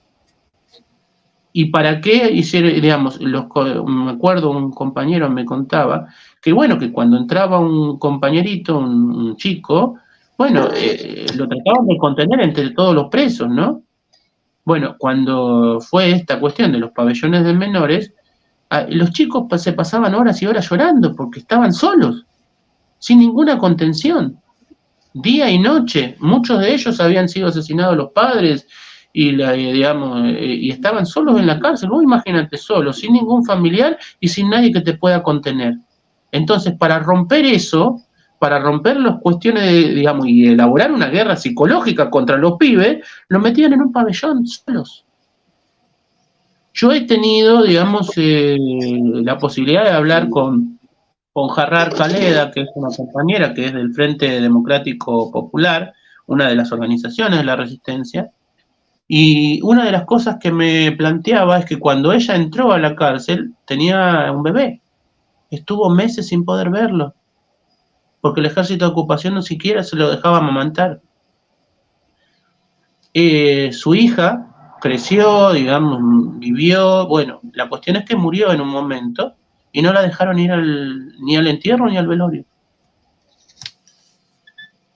[SPEAKER 3] ¿Y para qué hicieron, digamos, me acuerdo un compañero me contaba que, bueno, que cuando entraba un compañerito, un chico, bueno, lo trataban de contener entre todos los presos, ¿no? Bueno, cuando fue esta cuestión de los pabellones de menores, los chicos se pasaban horas y horas llorando porque estaban solos, sin ninguna contención, día y noche. Muchos de ellos habían sido asesinados los padres y estaban solos en la cárcel. Vos imagínate, solos, sin ningún familiar y sin nadie que te pueda contener. Entonces, para romper eso, para romper las cuestiones digamos, y elaborar una guerra psicológica contra los pibes, los metían en un pabellón solos. Yo he tenido, digamos, la posibilidad de hablar con Jarrar Khaleda, que es una compañera que es del Frente Democrático Popular, una de las organizaciones de la resistencia, y una de las cosas que me planteaba es que cuando ella entró a la cárcel tenía un bebé, estuvo meses sin poder verlo, porque el ejército de ocupación no siquiera se lo dejaba amamantar. Su hija creció, digamos, vivió, bueno, la cuestión es que murió en un momento y no la dejaron ir ni al entierro ni al velorio.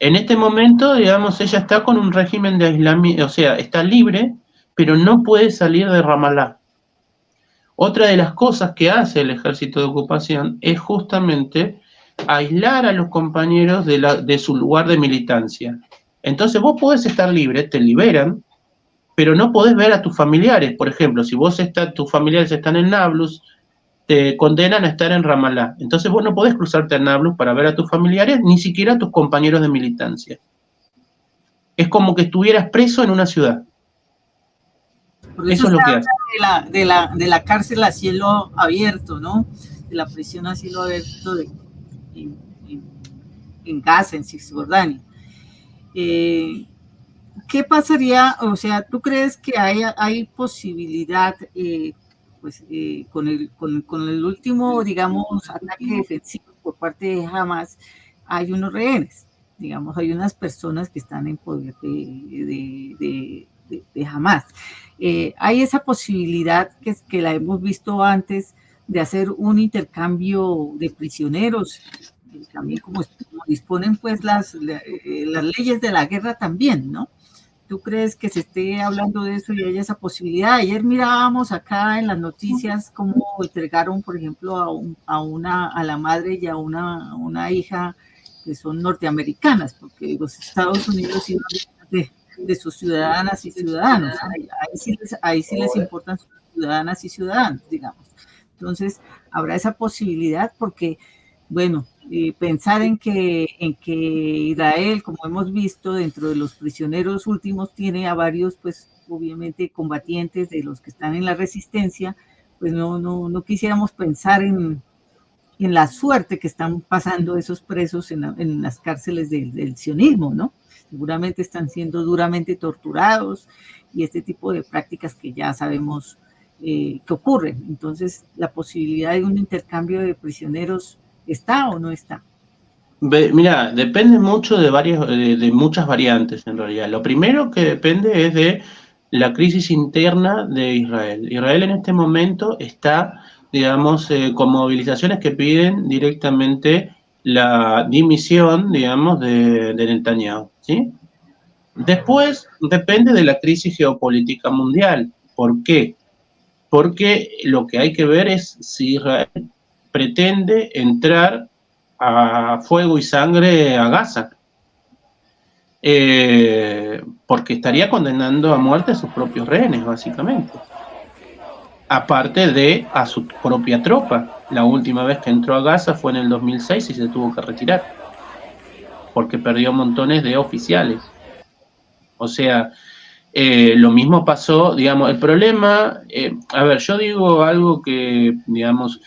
[SPEAKER 3] En este momento, digamos, ella está con un régimen de aislamiento, o sea, está libre, pero no puede salir de Ramallah. Otra de las cosas que hace el ejército de ocupación es justamente aislar a los compañeros de su lugar de militancia. Entonces vos podés estar libre, te liberan, pero no podés ver a tus familiares. Por ejemplo, si tus familiares están en Nablus, te condenan a estar en Ramallah. Entonces vos no podés cruzarte a Nablus para ver a tus familiares, ni siquiera a tus compañeros de militancia. Es como que estuvieras preso en una ciudad.
[SPEAKER 2] Por eso es lo que hace. De la cárcel a cielo abierto, ¿no? De la prisión a cielo abierto en Gaza, en Cisjordania. ¿Qué pasaría? O sea, ¿tú crees que hay posibilidad, con el último, digamos, ataque defensivo por parte de Hamas, hay unos rehenes, digamos, hay unas personas que están en poder de Hamas? Hay esa posibilidad que la hemos visto antes de hacer un intercambio de prisioneros, también como disponen pues las leyes de la guerra también, ¿no? ¿Tú crees que se esté hablando de eso y hay esa posibilidad? Ayer mirábamos acá en las noticias cómo entregaron, por ejemplo, a la madre y a una hija que son norteamericanas, porque los Estados Unidos iban de sus ciudadanas y ciudadanos. Ahí sí les importan sus ciudadanas y ciudadanos, digamos. Entonces, habrá esa posibilidad porque, bueno, pensar en que Israel, como hemos visto, dentro de los prisioneros últimos, tiene a varios, pues, obviamente, combatientes de los que están en la resistencia, pues no quisiéramos pensar en la suerte que están pasando esos presos en las cárceles del sionismo, ¿no? Seguramente están siendo duramente torturados y este tipo de prácticas que ya sabemos que ocurren. Entonces, ¿la posibilidad de un intercambio de prisioneros está o no está?
[SPEAKER 3] Mira, depende mucho de muchas variantes en realidad. Lo primero que depende es de la crisis interna de Israel. Israel en este momento está, digamos, con movilizaciones que piden directamente la dimisión, digamos, de Netanyahu, ¿sí? Después depende de la crisis geopolítica mundial. ¿Por qué? Porque lo que hay que ver es si Israel pretende entrar a fuego y sangre a Gaza, porque estaría condenando a muerte a sus propios rehenes, básicamente. Aparte de a su propia tropa. La última vez que entró a Gaza fue en el 2006 y se tuvo que retirar, porque perdió montones de oficiales. O sea, lo mismo pasó, digamos, el problema, a ver, yo digo algo que, digamos,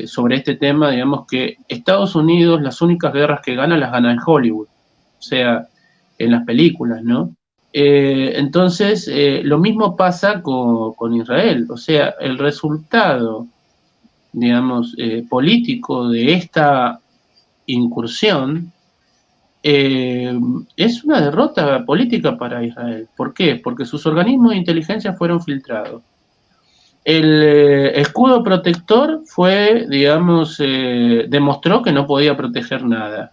[SPEAKER 3] sobre este tema, digamos que Estados Unidos, las únicas guerras que gana las gana en Hollywood, o sea, en las películas, ¿no? Entonces, lo mismo pasa con Israel, o sea, el resultado, digamos, político de esta incursión es una derrota política para Israel. ¿Por qué? Porque sus organismos de inteligencia fueron filtrados. El escudo protector fue, digamos, demostró que no podía proteger nada.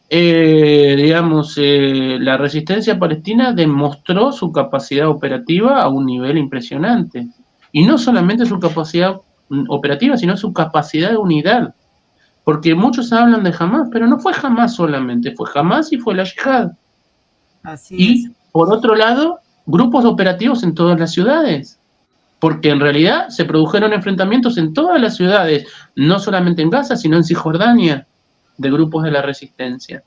[SPEAKER 3] Digamos, la resistencia palestina demostró su capacidad operativa a un nivel impresionante. Y no solamente su capacidad operativa, sino su capacidad de unidad. Porque muchos hablan de Hamás, pero no fue Hamás solamente, fue Hamás y fue la Yihad.
[SPEAKER 2] Así es.
[SPEAKER 3] Por otro lado, grupos operativos en todas las ciudades. Porque en realidad se produjeron enfrentamientos en todas las ciudades, no solamente en Gaza, sino en Cisjordania, de grupos de la resistencia.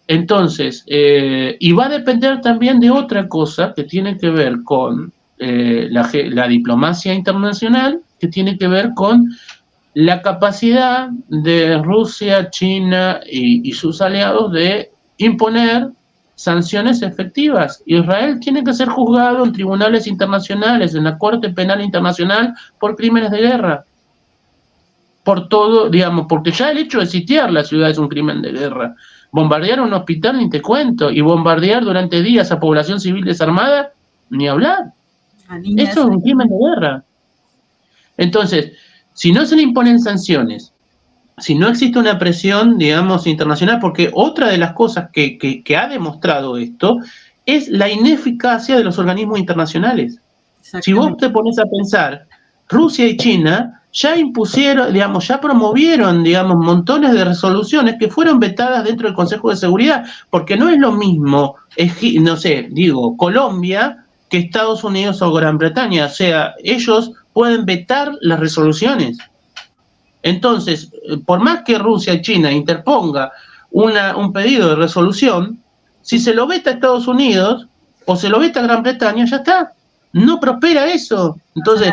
[SPEAKER 3] Entonces, y va a depender también de otra cosa que tiene que ver con la diplomacia internacional, que tiene que ver con la capacidad de Rusia, China y sus aliados de imponer sanciones efectivas. Israel tiene que ser juzgado en tribunales internacionales, en la Corte Penal Internacional, por crímenes de guerra. Por todo, digamos, porque ya el hecho de sitiar la ciudad es un crimen de guerra. Bombardear un hospital, ni te cuento, y bombardear durante días a población civil desarmada, ni hablar. Eso es un crimen de guerra. Entonces, si no se le imponen sanciones, si no existe una presión, digamos, internacional, porque otra de las cosas que ha demostrado esto es la ineficacia de los organismos internacionales. Si vos te pones a pensar, Rusia y China ya impusieron, digamos, ya promovieron, digamos, montones de resoluciones que fueron vetadas dentro del Consejo de Seguridad, porque no es lo mismo, no sé, digo, Colombia que Estados Unidos o Gran Bretaña, o sea, ellos pueden vetar las resoluciones. Entonces, por más que Rusia y China interponga un pedido de resolución, si se lo veta a Estados Unidos o se lo veta a Gran Bretaña, ya está. No prospera eso. Entonces,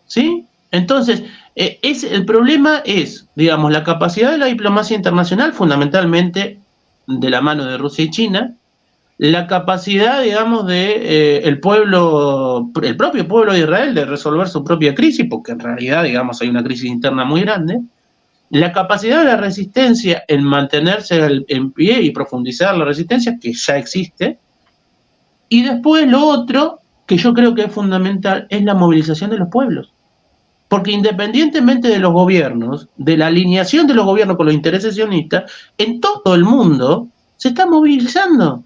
[SPEAKER 3] ¿sí? Entonces, el problema es, digamos, la capacidad de la diplomacia internacional, fundamentalmente de la mano de Rusia y China, la capacidad, digamos, de el propio pueblo de Israel de resolver su propia crisis, porque en realidad, digamos, hay una crisis interna muy grande, la capacidad de la resistencia en mantenerse en pie y profundizar la resistencia, que ya existe, y después lo otro, que yo creo que es fundamental, es la movilización de los pueblos. Porque independientemente de los gobiernos, de la alineación de los gobiernos con los intereses sionistas, en todo el mundo se está movilizando.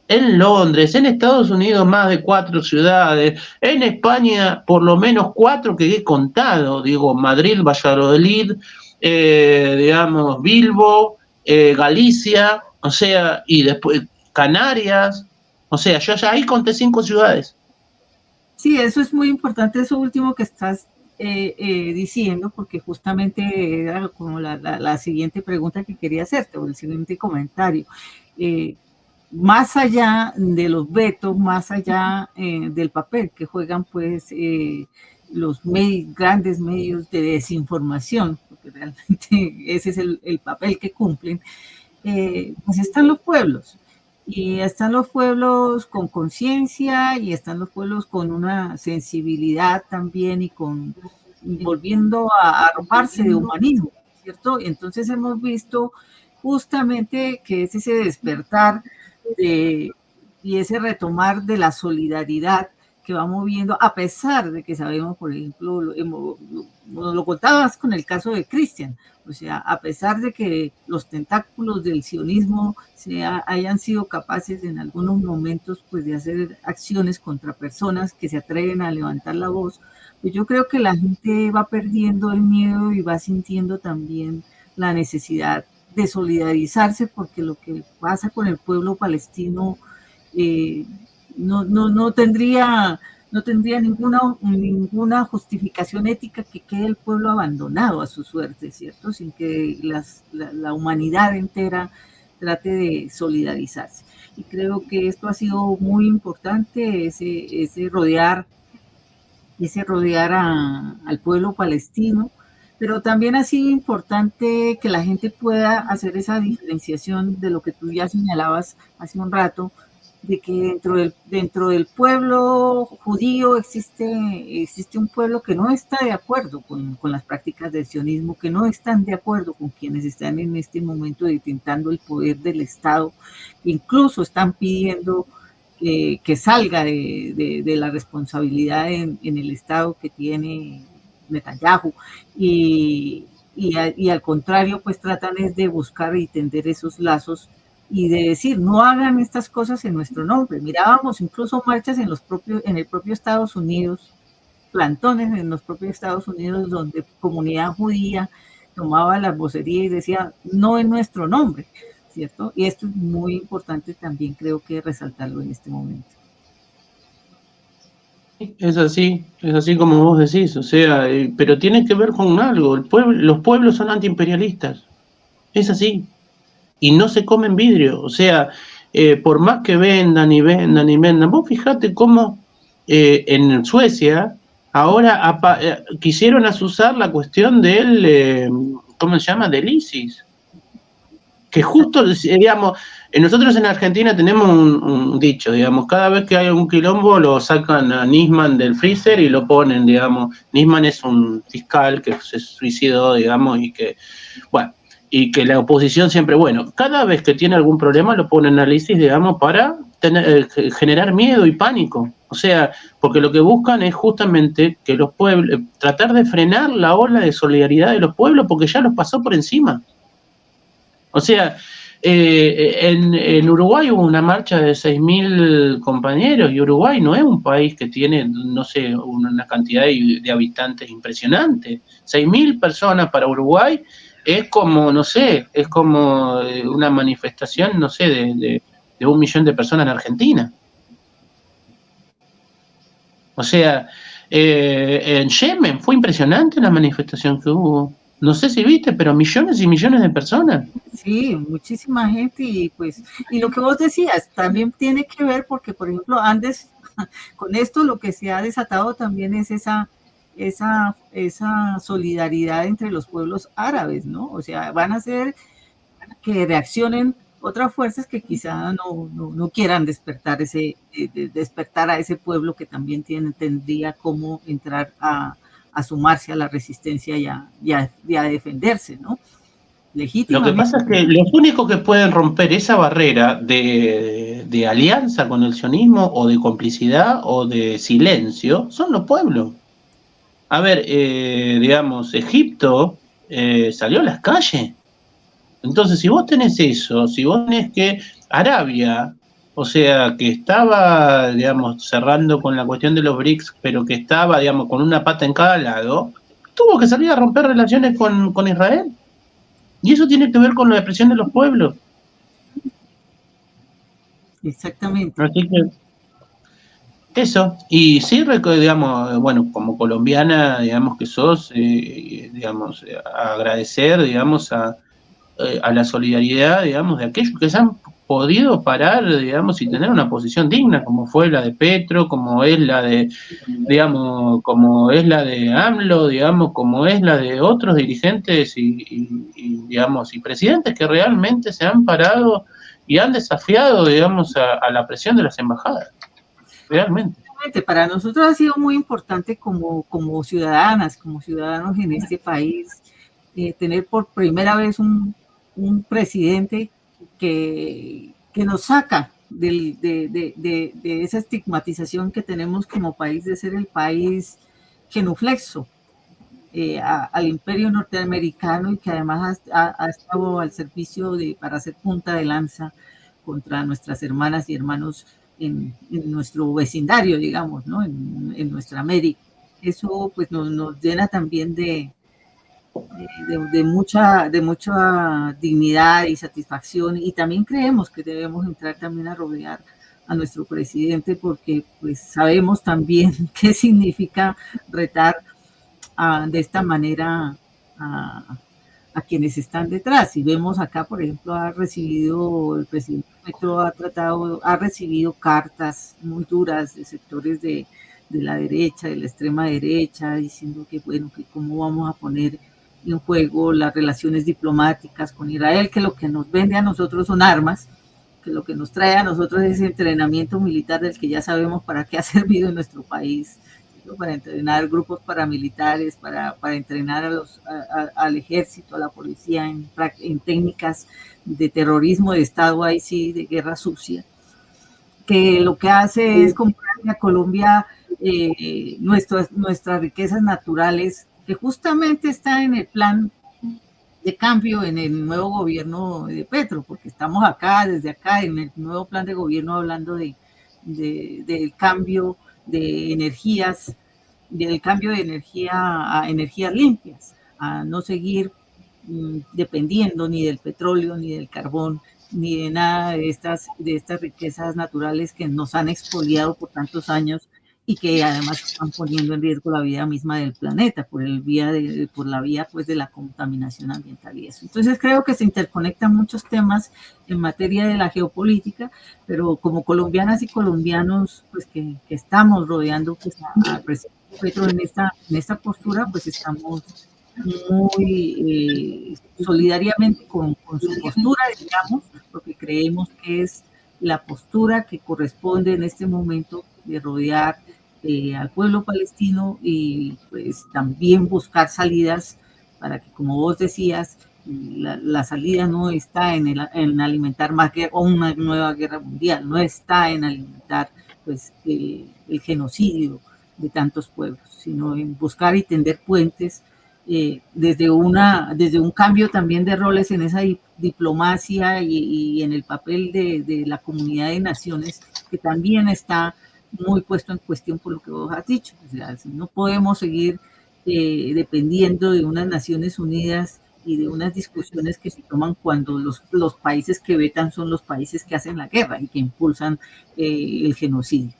[SPEAKER 3] En Londres, en Estados Unidos más de 4 ciudades, en España por lo menos 4 que he contado, digo, Madrid, Valladolid, digamos, Bilbo, Galicia, o sea, y después Canarias, o sea, yo ya ahí conté 5 ciudades.
[SPEAKER 2] Sí, eso es muy importante, eso último que estás diciendo, porque justamente era como la siguiente pregunta que quería hacerte, o el siguiente comentario. Más allá de los vetos, más allá del papel que juegan pues los grandes medios de desinformación, porque realmente ese es el papel que cumplen, pues están los pueblos. Y están los pueblos con conciencia y están los pueblos con una sensibilidad también y volviendo a arroparse de humanismo, ¿cierto? Entonces hemos visto justamente que es ese despertar y ese retomar de la solidaridad que va moviendo, a pesar de que sabemos, por ejemplo, lo contabas con el caso de Cristian, o sea, a pesar de que los tentáculos del sionismo hayan sido capaces en algunos momentos pues, de hacer acciones contra personas que se atreven a levantar la voz, pues yo creo que la gente va perdiendo el miedo y va sintiendo también la necesidad de solidarizarse, porque lo que pasa con el pueblo palestino no tendría ninguna justificación ética que quede el pueblo abandonado a su suerte, ¿cierto? Sin que la humanidad entera trate de solidarizarse. Y creo que esto ha sido muy importante, ese rodear al pueblo palestino, pero también ha sido importante que la gente pueda hacer esa diferenciación de lo que tú ya señalabas hace un rato, de que dentro del pueblo judío existe un pueblo que no está de acuerdo con las prácticas del sionismo, que no están de acuerdo con quienes están en este momento detentando el poder del Estado, que incluso están pidiendo que salga de la responsabilidad en el Estado que tiene Netanyahu, y al contrario, pues tratan es de buscar y tender esos lazos y de decir, no hagan estas cosas en nuestro nombre. Mirábamos incluso marchas en el propio Estados Unidos, plantones en los propios Estados Unidos, donde comunidad judía tomaba la vocería y decía, no en nuestro nombre, ¿cierto? Y esto es muy importante también, creo que resaltarlo en este momento.
[SPEAKER 3] Es así como vos decís, o sea, pero tiene que ver con algo, los pueblos son antiimperialistas, es así, y no se comen vidrio, o sea, por más que vendan y vendan y vendan, vos fijate cómo en Suecia ahora quisieron asusar la cuestión del, ¿cómo se llama?, del ISIS, que justo, digamos, nosotros en Argentina tenemos un dicho, digamos, cada vez que hay un quilombo lo sacan a Nisman del freezer y lo ponen, digamos. Nisman es un fiscal que se suicidó, digamos, y que la oposición siempre, cada vez que tiene algún problema lo ponen al ISIS, digamos, para generar miedo y pánico. O sea, porque lo que buscan es justamente que los pueblos, tratar de frenar la ola de solidaridad de los pueblos, porque ya los pasó por encima. O sea, en Uruguay hubo una marcha de 6.000 compañeros, y Uruguay no es un país que tiene, no sé, una cantidad de habitantes impresionante. 6.000 personas para Uruguay es como, no sé, es como una manifestación, no sé, de 1 millón de personas en Argentina. O sea, en Yemen fue impresionante la manifestación que hubo. No sé si viste, pero millones y millones de personas.
[SPEAKER 2] Sí, muchísima gente, y lo que vos decías también tiene que ver porque, por ejemplo, Andes, con esto lo que se ha desatado también es esa solidaridad entre los pueblos árabes, ¿no? O sea, van a hacer que reaccionen otras fuerzas que quizá no quieran despertar a ese pueblo que también tendría como entrar a sumarse a la resistencia y a defenderse, ¿no? Legítimamente.
[SPEAKER 3] Lo que pasa es que los únicos que pueden romper esa barrera de alianza con el sionismo, o de complicidad, o de silencio, son los pueblos. A ver, digamos, Egipto salió a las calles. Entonces, si vos tenés eso, si vos tenés que Arabia, o sea, que estaba, digamos, cerrando con la cuestión de los BRICS, pero que estaba, digamos, con una pata en cada lado, tuvo que salir a romper relaciones con Israel. Y eso tiene que ver con la depresión de los pueblos.
[SPEAKER 2] Exactamente.
[SPEAKER 3] Así que eso, y sí, digamos, bueno, como colombiana, digamos que sos, digamos, agradecer, digamos, a la solidaridad, digamos, de aquellos que se han podido parar, digamos, y tener una posición digna, como fue la de Petro, como es la de, digamos, como es la de AMLO, digamos, como es la de otros dirigentes digamos, y presidentes que realmente se han parado y han desafiado, digamos, a la presión de las embajadas, realmente.
[SPEAKER 2] Para nosotros ha sido muy importante como ciudadanas, como ciudadanos en este país, tener por primera vez un presidente que nos saca de esa estigmatización que tenemos como país de ser el país genuflexo al imperio norteamericano y que además ha estado al servicio para hacer punta de lanza contra nuestras hermanas y hermanos en nuestro vecindario, digamos, ¿no? En nuestra América. Eso pues nos llena también de mucha dignidad y satisfacción, y también creemos que debemos entrar también a rodear a nuestro presidente, porque pues sabemos también qué significa retar de esta manera a quienes están detrás. Si vemos acá, por ejemplo, el presidente Petro ha recibido cartas muy duras de sectores de la derecha, de la extrema derecha, diciendo que, bueno, que cómo vamos a poner en juego las relaciones diplomáticas con Israel, que lo que nos vende a nosotros son armas, que lo que nos trae a nosotros es entrenamiento militar del que ya sabemos para qué ha servido en nuestro país, ¿no? Para entrenar grupos paramilitares, para entrenar al ejército, a la policía en técnicas de terrorismo de Estado, ahí sí, de guerra sucia, que lo que hace es comprarle a Colombia nuestras riquezas naturales, que justamente está en el plan de cambio en el nuevo gobierno de Petro, porque estamos desde acá, en el nuevo plan de gobierno, hablando del cambio de energías, del cambio de energía a energías limpias, a no seguir dependiendo ni del petróleo, ni del carbón, ni de nada de estas riquezas naturales que nos han expoliado por tantos años y que además están poniendo en riesgo la vida misma del planeta por la vía pues de la contaminación ambiental y eso. Entonces creo que se interconectan muchos temas en materia de la geopolítica, pero como colombianas y colombianos pues que estamos rodeando pues al presidente Petro en esta postura, pues estamos muy solidariamente con su postura, digamos, porque creemos que es la postura que corresponde en este momento de rodear al pueblo palestino y pues también buscar salidas para que, como vos decías, la salida no está en alimentar más guerra o una nueva guerra mundial, no está en alimentar pues el genocidio de tantos pueblos, sino en buscar y tender puentes desde un cambio también de roles en esa diplomacia y en el papel de la comunidad de naciones, que también está muy puesto en cuestión por lo que vos has dicho. O sea, no podemos seguir dependiendo de unas Naciones Unidas y de unas discusiones que se toman cuando los países que vetan son los países que hacen la guerra y que impulsan el genocidio.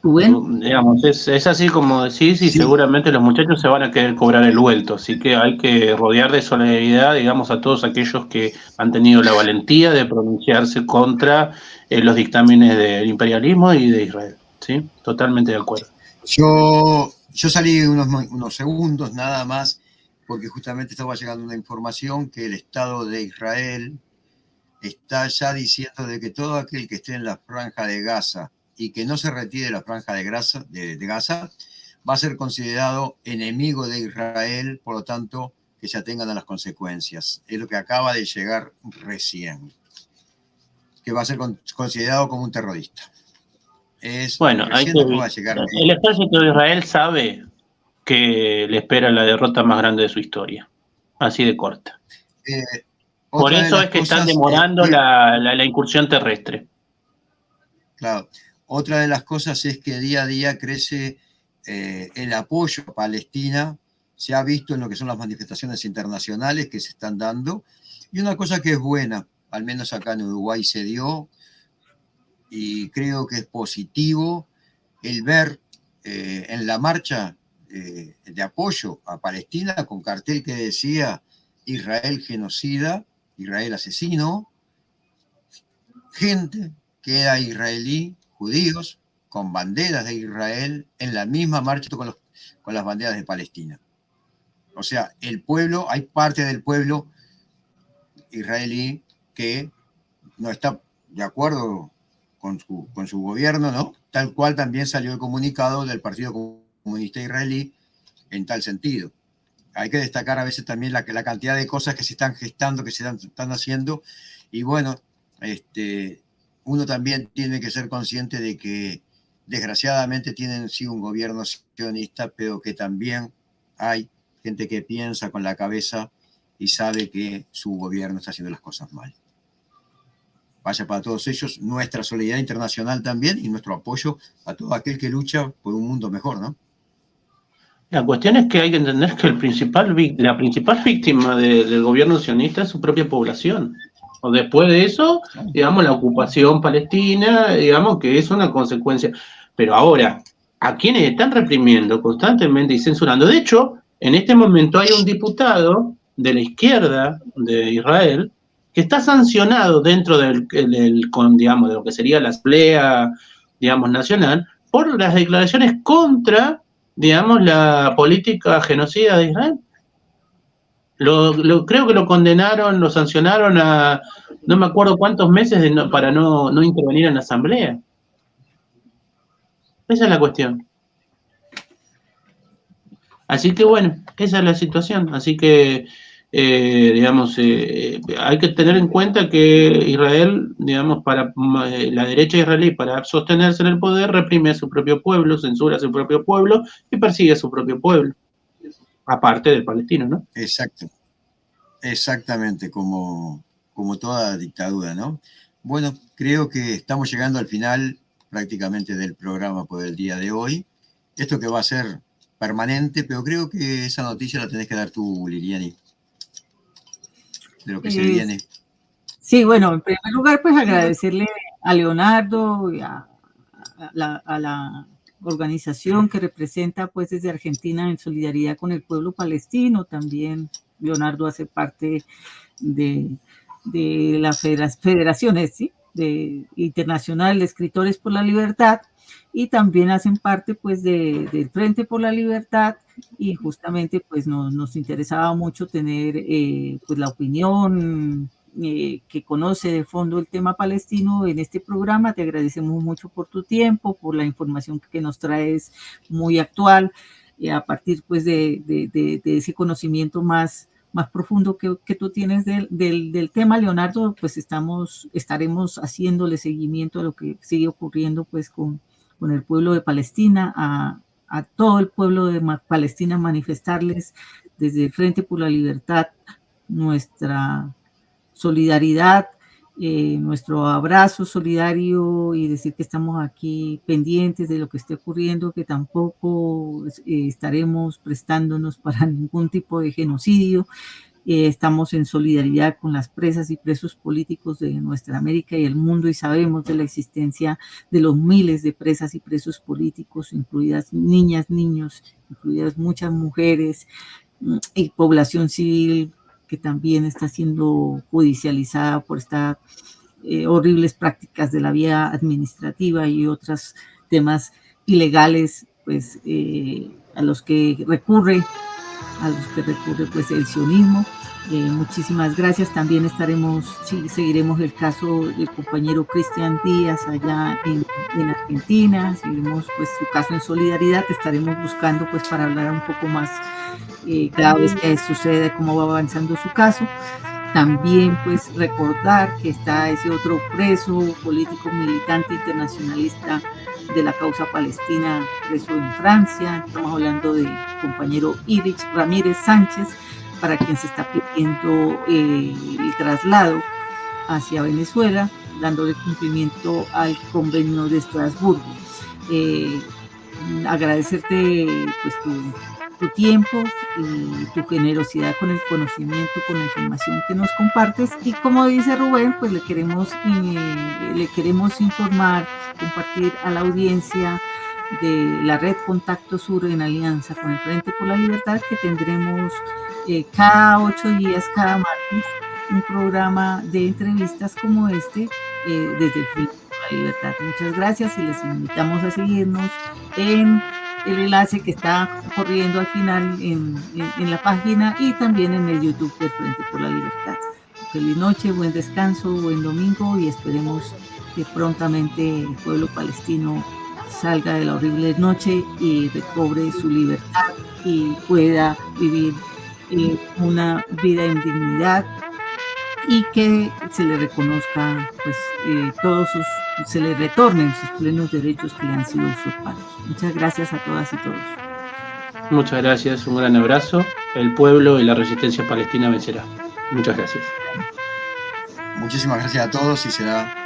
[SPEAKER 3] Bueno, digamos, es así como decís, y sí, seguramente los muchachos se van a querer cobrar el vuelto, así que hay que rodear de solidaridad, digamos, a todos aquellos que han tenido la valentía de pronunciarse contra los dictámenes del imperialismo y de Israel, ¿sí? Totalmente de acuerdo.
[SPEAKER 1] Yo salí unos segundos nada más, porque justamente estaba llegando una información que el Estado de Israel está ya diciendo de que todo aquel que esté en la franja de Gaza y que no se retire de la franja de Gaza va a ser considerado enemigo de Israel, por lo tanto, que se atengan a las consecuencias. Es lo que acaba de llegar recién, que va a ser considerado como un terrorista.
[SPEAKER 3] Bueno, el ejército de Israel sabe que le espera la derrota más grande de su historia, así de corta. Por eso es que están demorando la incursión terrestre.
[SPEAKER 1] Claro. Otra de las cosas es que día a día crece el apoyo a Palestina, se ha visto en lo que son las manifestaciones internacionales que se están dando, y una cosa que es buena, al menos acá en Uruguay se dio, y creo que es positivo el ver en la marcha de apoyo a Palestina con cartel que decía Israel genocida, Israel asesino, gente que era israelí, judíos, con banderas de Israel en la misma marcha con las banderas de Palestina. O sea, el pueblo, hay parte del pueblo israelí que no está de acuerdo con su gobierno, ¿no? Tal cual también salió el comunicado del Partido Comunista Israelí en tal sentido. Hay que destacar a veces también la cantidad de cosas que se están gestando, que se están haciendo, y bueno, uno también tiene que ser consciente de que desgraciadamente tienen sí un gobierno sionista, pero que también hay gente que piensa con la cabeza y sabe que su gobierno está haciendo las cosas mal. Vaya para todos ellos nuestra solidaridad internacional también y nuestro apoyo a todo aquel que lucha por un mundo mejor, ¿no?
[SPEAKER 3] La cuestión es que hay que entender que la principal víctima del gobierno sionista es su propia población. O después de eso, digamos, la ocupación palestina, digamos, que es una consecuencia. Pero ahora, a quienes están reprimiendo constantemente y censurando, de hecho, en este momento hay un diputado de la izquierda de Israel que está sancionado dentro digamos, de lo que sería la Asamblea, digamos, nacional, por las declaraciones contra, digamos, la política genocida de Israel. Creo que lo condenaron, lo sancionaron a no me acuerdo cuántos meses para no intervenir en la asamblea. Esa es la cuestión. Así que bueno, esa es la situación. Así que, digamos, hay que tener en cuenta que Israel, digamos, para la derecha israelí, para sostenerse en el poder, reprime a su propio pueblo, censura a su propio pueblo y persigue a su propio pueblo, aparte del palestino, ¿no?
[SPEAKER 1] Exacto. Exactamente, como toda dictadura, ¿no? Bueno, creo que estamos llegando al final prácticamente del programa por el día de hoy. Esto que va a ser permanente, pero creo que esa noticia la tenés que dar tú, Liliani, de lo que se viene.
[SPEAKER 2] Sí, bueno, en primer lugar, pues agradecerle a Leonardo y a la organización que representa pues desde Argentina en solidaridad con el pueblo palestino. También Leonardo hace parte de las federaciones, ¿sí?, internacional de Escritores por la Libertad, y también hacen parte pues del Frente por la Libertad, y justamente pues nos interesaba mucho tener pues la opinión que conoce de fondo el tema palestino en este programa. Te agradecemos mucho por tu tiempo, por la información que nos traes muy actual, a partir pues de ese conocimiento más profundo que tú tienes del tema, Leonardo. Pues estaremos haciéndole seguimiento a lo que sigue ocurriendo pues con el pueblo de Palestina, a todo el pueblo de Palestina, manifestarles desde el Frente por la Libertad nuestra solidaridad, nuestro abrazo solidario, y decir que estamos aquí pendientes de lo que esté ocurriendo, que tampoco estaremos prestándonos para ningún tipo de genocidio. Estamos en solidaridad con las presas y presos políticos de nuestra América y el mundo, y sabemos de la existencia de los miles de presas y presos políticos, incluidas niñas, niños, incluidas muchas mujeres y población civil que también está siendo judicializada por estas horribles prácticas de la vía administrativa y otros temas ilegales, pues a los que recurre pues el sionismo. Muchísimas gracias. También seguiremos el caso del compañero Cristian Díaz allá en Argentina, seguiremos pues su caso en solidaridad. Estaremos buscando pues para hablar un poco más cada vez que sucede, cómo va avanzando su caso. También pues recordar que está ese otro preso político, militante, internacionalista de la causa palestina, preso en Francia. Estamos hablando del compañero Ilich Ramírez Sánchez, para quien se está pidiendo el traslado hacia Venezuela, dándole cumplimiento al convenio de Estrasburgo. Agradecerte pues tu tiempo y tu generosidad con el conocimiento, con la información que nos compartes. Y como dice Rubén, pues le queremos informar, compartir a la audiencia de la red Contacto Sur en alianza con el Frente por la Libertad, que tendremos cada 8 días, cada martes, un programa de entrevistas como este desde el Frente por la Libertad. Muchas gracias y les invitamos a seguirnos en el enlace que está corriendo al final en la página y también en el YouTube del Frente por la Libertad. Feliz noche, buen descanso, buen domingo y esperemos que prontamente el pueblo palestino salga de la horrible noche y recobre su libertad y pueda vivir una vida en dignidad y que se le reconozca, pues, se le retornen sus plenos derechos que le han sido usurpados. Muchas gracias a todas y todos.
[SPEAKER 3] Muchas gracias, un gran abrazo. El pueblo y la resistencia palestina vencerá. Muchas gracias.
[SPEAKER 1] Muchísimas gracias a todos y será